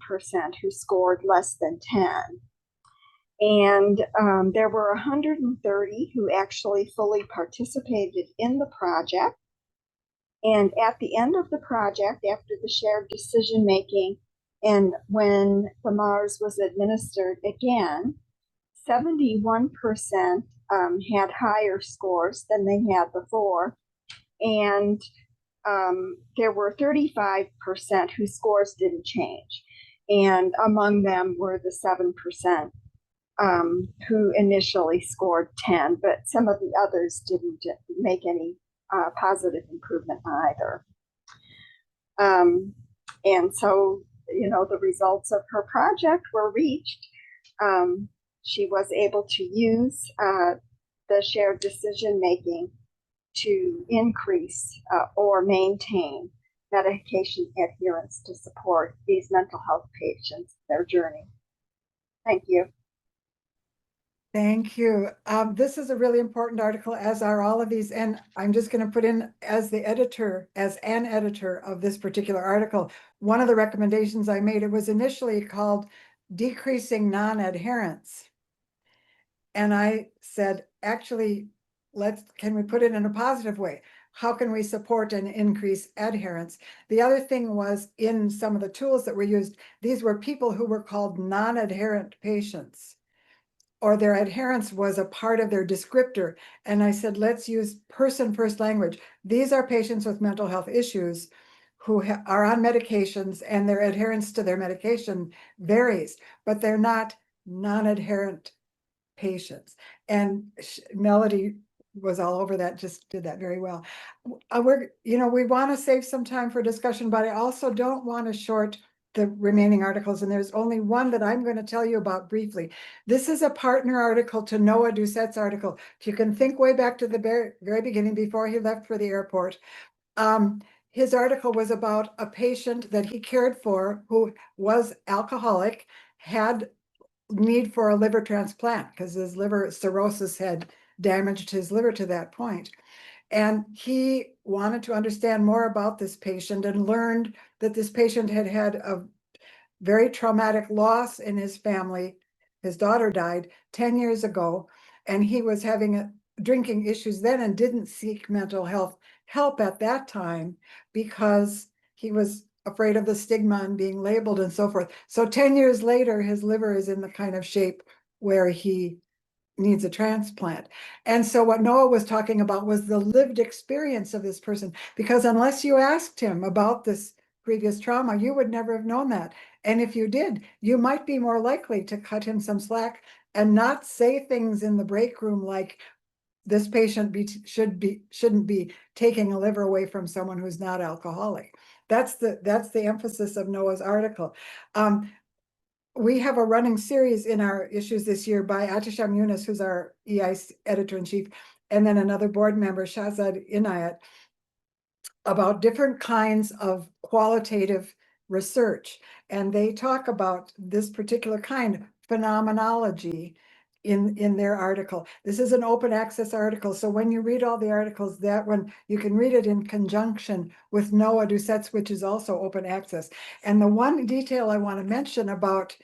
who scored less than 10. And there were 130 who actually fully participated in the project. And at the end of the project, after the shared decision making, and when the MARS was administered again, 71% had higher scores than they had before. And there were 35% whose scores didn't change. And among them were the 7% who initially scored 10, but some of the others didn't make any positive improvement either. And so, the results of her project were reached. She was able to use the shared decision making to increase or maintain medication adherence to support these mental health patients, their journey. Thank you. Thank you. This is a really important article, as are all of these, and I'm just going to put in as an editor of this particular article, one of the recommendations I made, it was initially called Decreasing Non-Adherence. And I said, actually, can we put it in a positive way? How can we support and increase adherence? The other thing was, in some of the tools that were used, these were people who were called non-adherent patients, or their adherence was a part of their descriptor. And I said, let's use person-first language. These are patients with mental health issues who are on medications, and their adherence to their medication varies, but they're not non-adherent patients. And Melody was all over that, just did that very well. We want to save some time for discussion, but I also don't want to short the remaining articles, and there's only one that I'm going to tell you about briefly. This is a partner article to Noah Doucette's article. If you can think way back to the very beginning, before he left for the airport, his article was about a patient that he cared for who was alcoholic, had need for a liver transplant because his liver cirrhosis had damaged his liver to that point. And he wanted to understand more about this patient and learned that this patient had had a very traumatic loss in his family. His daughter died 10 years ago, and he was having drinking issues then and didn't seek mental health help at that time because he was afraid of the stigma and being labeled and so forth. So 10 years later, his liver is in the kind of shape where he needs a transplant. And so what Noah was talking about was the lived experience of this person, because unless you asked him about this previous trauma, you would never have known that. And if you did, you might be more likely to cut him some slack and not say things in the break room like, this patient shouldn't be taking a liver away from someone who's not alcoholic. That's the emphasis of Noah's article. We have a running series in our issues this year by Atisham Yunus, who's our EI editor-in-chief, and then another board member, Shahzad Inayat, about different kinds of qualitative research. And they talk about this particular kind, phenomenology, in their article. This is an open access article, so when you read all the articles, that one, you can read it in conjunction with Noah Doucette's, which is also open access. And the one detail I want to mention about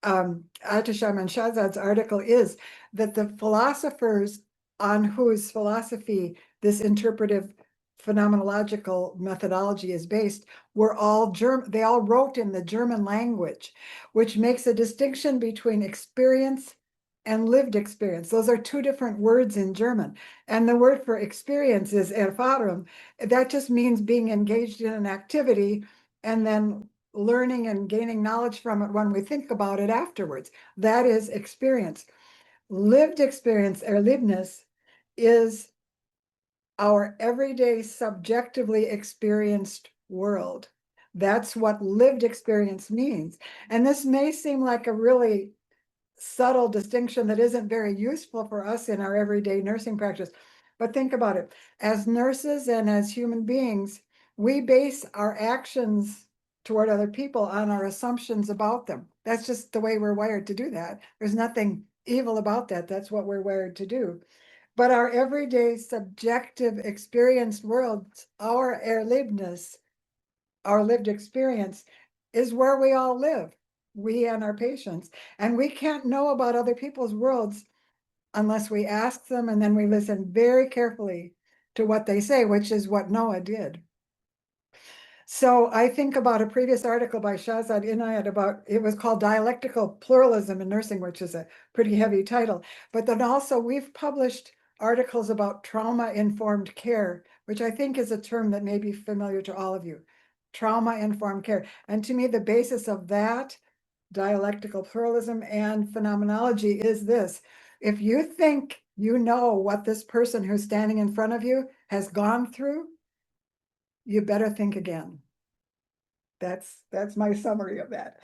Ahtasham and Shahzad's article is that the philosophers on whose philosophy this interpretive phenomenological methodology is based were all German. They all wrote in the German language, which makes a distinction between experience and lived experience. Those are two different words in German. And the word for experience is Erfahrung. That just means being engaged in an activity and then learning and gaining knowledge from it when we think about it afterwards. That is experience. Lived experience, Erlebnis, is our everyday subjectively experienced world. That's what lived experience means. And this may seem like a really subtle distinction that isn't very useful for us in our everyday nursing practice. But think about it. As nurses and as human beings, we base our actions toward other people on our assumptions about them. That's just the way we're wired to do that. There's nothing evil about that. That's what we're wired to do. But our everyday subjective experienced worlds, our Erlebnis, our lived experience, is where we all live, we and our patients. And we can't know about other people's worlds unless we ask them and then we listen very carefully to what they say, which is what Noah did. So I think about a previous article by Shahzad Inayat about, it was called Dialectical Pluralism in Nursing, which is a pretty heavy title. But then also we've published articles about trauma-informed care, which I think is a term that may be familiar to all of you. Trauma-informed care. And to me, the basis of that dialectical pluralism and phenomenology is this. If you think you know what this person who's standing in front of you has gone through, you better think again. That's my summary of that.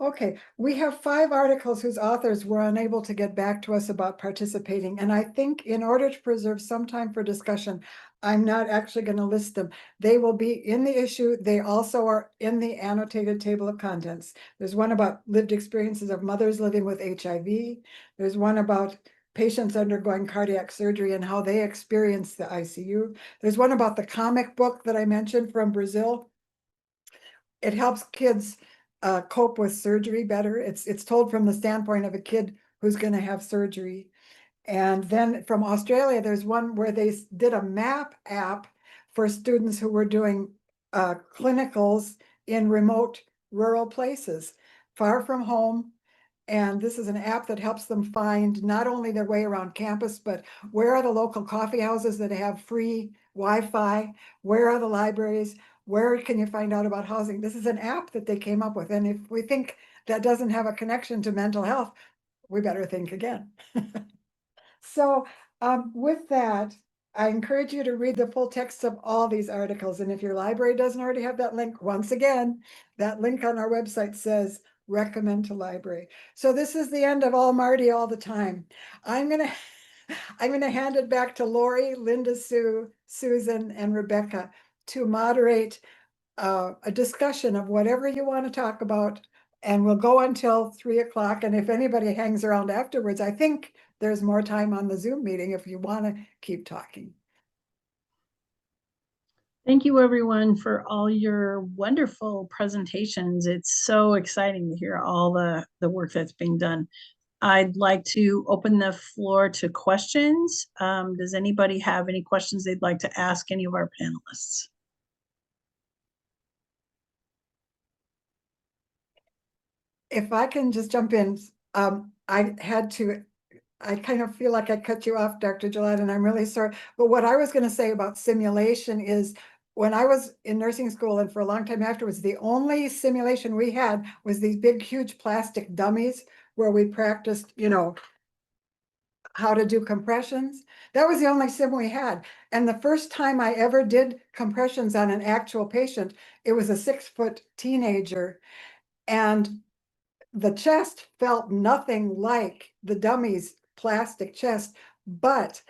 Okay, we have 5 articles whose authors were unable to get back to us about participating. And I think in order to preserve some time for discussion, I'm not actually going to list them. They will be in the issue. They also are in the annotated table of contents. There's one about lived experiences of mothers living with HIV. There's one about patients undergoing cardiac surgery and how they experience the ICU. There's one about the comic book that I mentioned from Brazil. It helps kids cope with surgery better. It's told from the standpoint of a kid who's going to have surgery. And then from Australia, there's one where they did a map app for students who were doing clinicals in remote rural places, far from home. And this is an app that helps them find not only their way around campus, but where are the local coffee houses that have free Wi-Fi? Where are the libraries? Where can you find out about housing? This is an app that they came up with. And if we think that doesn't have a connection to mental health, we better think again. So with that, I encourage you to read the full text of all these articles. And if your library doesn't already have that link, once again, that link on our website says recommend to library. So this is the end of All Marty All the Time. I'm gonna hand it back to Lori, Linda Sue, Susan, and Rebecca to moderate a discussion of whatever you want to talk about. And we'll go until 3 o'clock. And if anybody hangs around afterwards, I think there's more time on the Zoom meeting if you want to keep talking. Thank you, everyone, for all your wonderful presentations. It's so exciting to hear all the work that's being done. I'd like to open the floor to questions. Does anybody have any questions they'd like to ask any of our panelists? If I can just jump in, I kind of feel like I cut you off, Dr. Gillette, and I'm really sorry. But what I was going to say about simulation is when I was in nursing school and for a long time afterwards, the only simulation we had was these big, huge plastic dummies where we practiced, you know, how to do compressions. That was the only sim we had. And the first time I ever did compressions on an actual patient, it was a 6-foot teenager. And the chest felt nothing like the dummy's plastic chest, but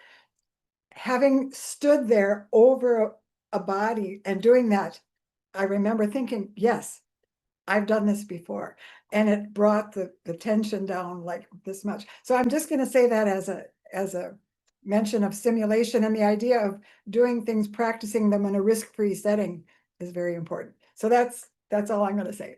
having stood there over a body and doing that, I remember thinking, yes, I've done this before, and it brought the tension down like this much. So I'm just gonna say that as a mention of simulation, and the idea of doing things, practicing them in a risk-free setting is very important. So that's all I'm gonna say.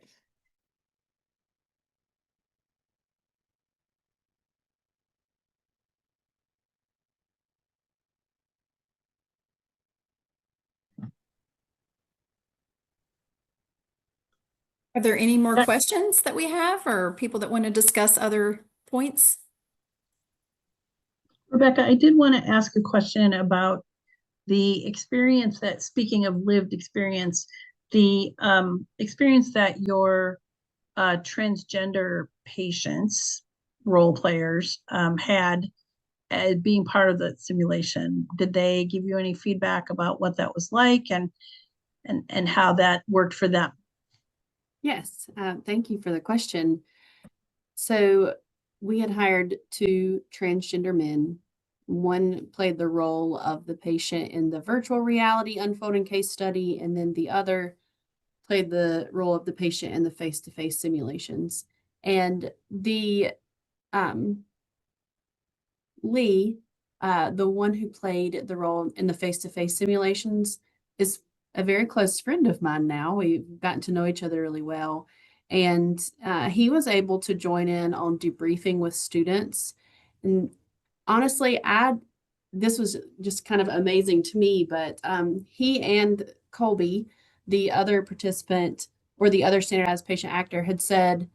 Are there any more That- questions that we have or people that want to discuss other points? Rebecca, I did want to ask a question about the experience that, speaking of lived experience, the experience that your transgender patients, role players, had as being part of the simulation. Did they give you any feedback about what that was like and how that worked for them? Yes, thank you for the question. So we had hired 2 transgender men. One played the role of the patient in the virtual reality unfolding case study, and then the other played the role of the patient in the face-to-face simulations. And the Lee, the one who played the role in the face-to-face simulations, is a very close friend of mine now. We've gotten to know each other really well. And he was able to join in on debriefing with students. And honestly, this was just kind of amazing to me, but he and Colby, the other participant or the other standardized patient actor, had said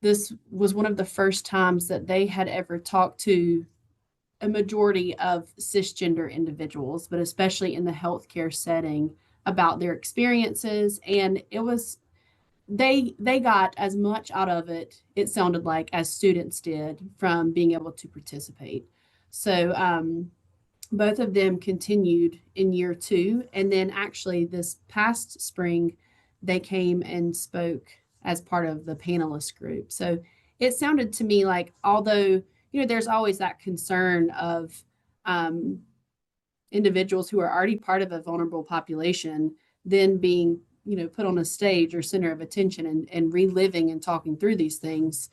this was one of the first times that they had ever talked to a majority of cisgender individuals, but especially in the healthcare setting, about their experiences. And it was, they got as much out of it, it sounded like, as students did from being able to participate. So both of them continued in year 2. And then actually this past spring, they came and spoke as part of the panelist group. So it sounded to me like, although, you know, there's always that concern of individuals who are already part of a vulnerable population, then being, you know, put on a stage or center of attention and reliving and talking through these things.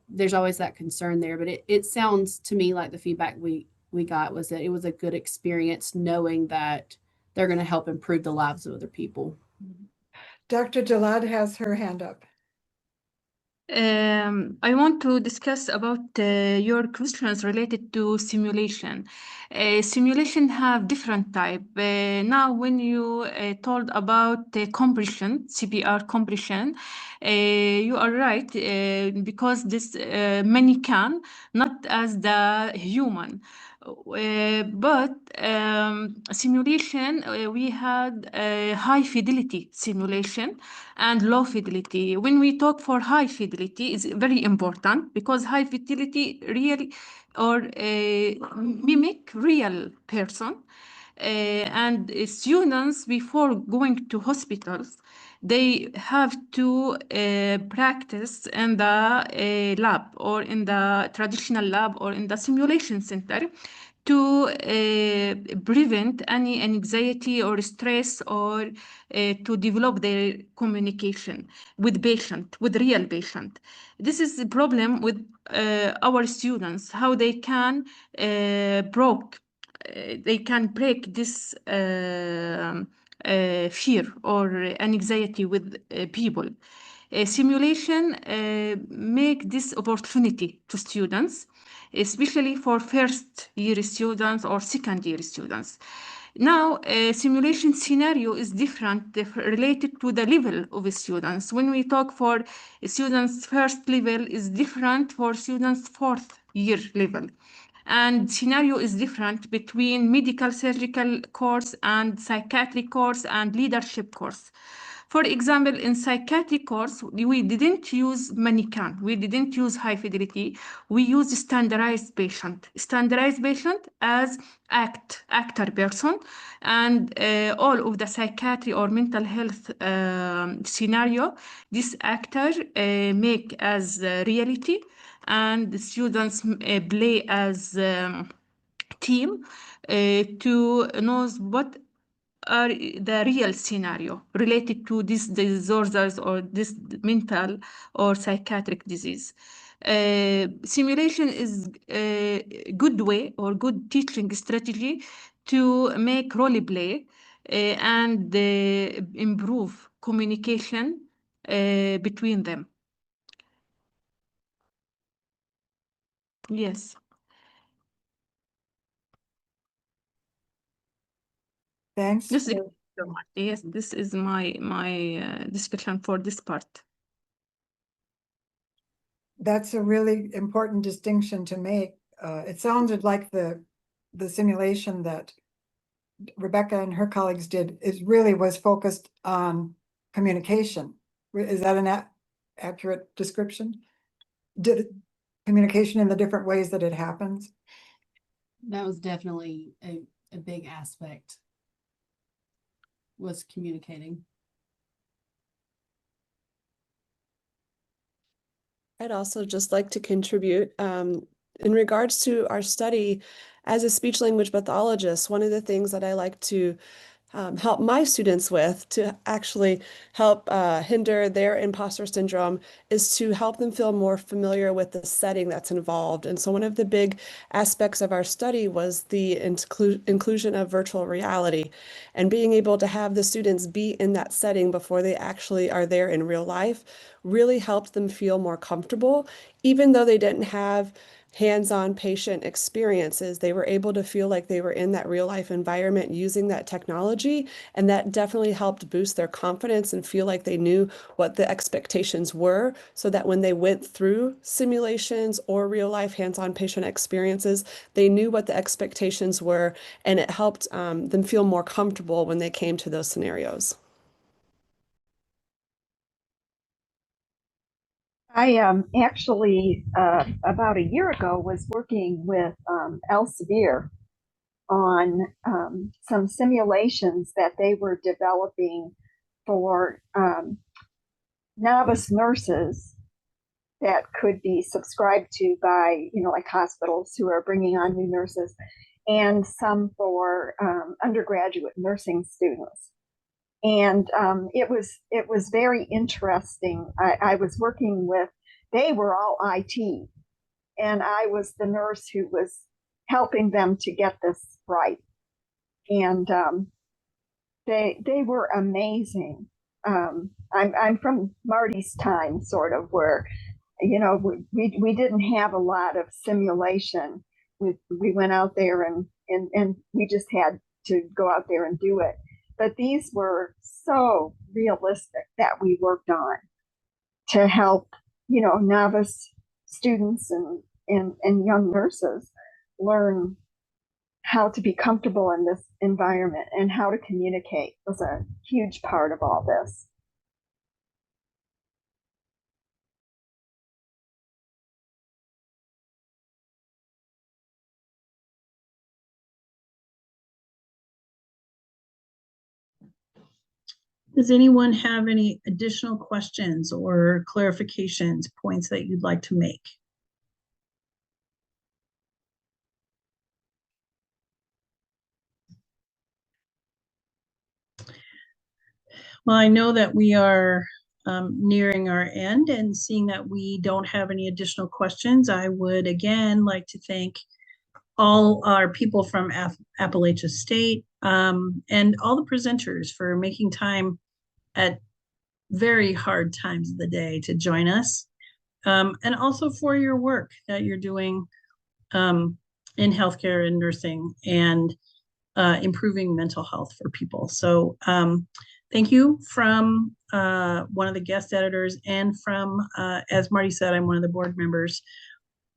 There's always that concern there, but it sounds to me like the feedback we got was that it was a good experience, knowing that they're going to help improve the lives of other people. Dr. Jalad has her hand up. I want to discuss about your questions related to simulation. Simulation have different type. Now, when you told about compression, CPR compression, you are right, because this mannequin, not as the human. But simulation, we had high fidelity simulation and low fidelity. When we talk for high fidelity, is very important because high fidelity really or mimic real person. And students, before going to hospitals, they have to practice in the lab or in the traditional lab or in the simulation center to prevent any anxiety or stress or to develop their communication with patient, with real patient. This is the problem with our students, how they can break this fear or anxiety with people. Simulation make this opportunity to students, especially for first year students or second year students. Now, simulation scenario is different related to the level of students. When we talk for students first level is different for students fourth year level. And scenario is different between medical surgical course and psychiatric course and leadership course. For example, in psychiatric course, we didn't use mannequin. We didn't use high fidelity. We used standardized patient. Standardized patient as actor person, and all of the psychiatry or mental health scenario, this actor make as reality, and the students play as team to know what are the real scenario related to these disorders or this mental or psychiatric disease. Simulation is a good way or good teaching strategy to make role play and improve communication between them. Yes. Thanks. This is yes, this is my discussion for this part. That's a really important distinction to make. It sounded like the simulation that Rebecca and her colleagues did was focused on communication. Is that an accurate description? Did communication in the different ways that it happens? That was definitely a big aspect, was communicating. I'd also just like to contribute in regards to our study as a speech language pathologist. One of the things that I like to help my students with to actually help hinder their imposter syndrome is to help them feel more familiar with the setting that's involved. And so one of the big aspects of our study was the inclusion of virtual reality and being able to have the students be in that setting before they actually are there in real life really helped them feel more comfortable, even though they didn't have hands-on patient experiences. They were able to feel like they were in that real life environment using that technology, and that definitely helped boost their confidence and feel like they knew what the expectations were, so that when they went through simulations or real life hands-on patient experiences, they knew what the expectations were, and it helped them feel more comfortable when they came to those scenarios. I actually about a year ago was working with Elsevier on some simulations that they were developing for novice nurses that could be subscribed to by, like hospitals who are bringing on new nurses, and some for undergraduate nursing students. And it was very interesting. I was working with, they were all IT, and I was the nurse who was helping them to get this right. And they were amazing. I'm from Marty's time, sort of, where we didn't have a lot of simulation. We went out there and we just had to go out there and do it. But these were so realistic that we worked on to help, novice students and young nurses learn how to be comfortable in this environment, and how to communicate was a huge part of all this. Does anyone have any additional questions or clarifications, points that you'd like to make? Well, I know that we are nearing our end, and seeing that we don't have any additional questions, I would again like to thank all our people from Appalachia State and all the presenters for making time at very hard times of the day to join us, and also for your work that you're doing in healthcare and nursing, and improving mental health for people. So thank you from one of the guest editors, and from, as Marty said, I'm one of the board members.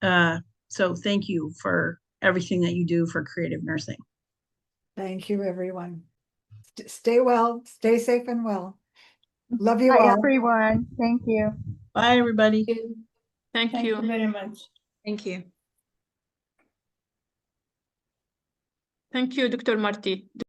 So thank you for everything that you do for creative nursing. Thank you, everyone. Stay well, stay safe and well. Love you Bye, all. everyone. Thank you. Bye, everybody. Thank you. Thank you very much. Thank you. Thank you, Dr. Marty.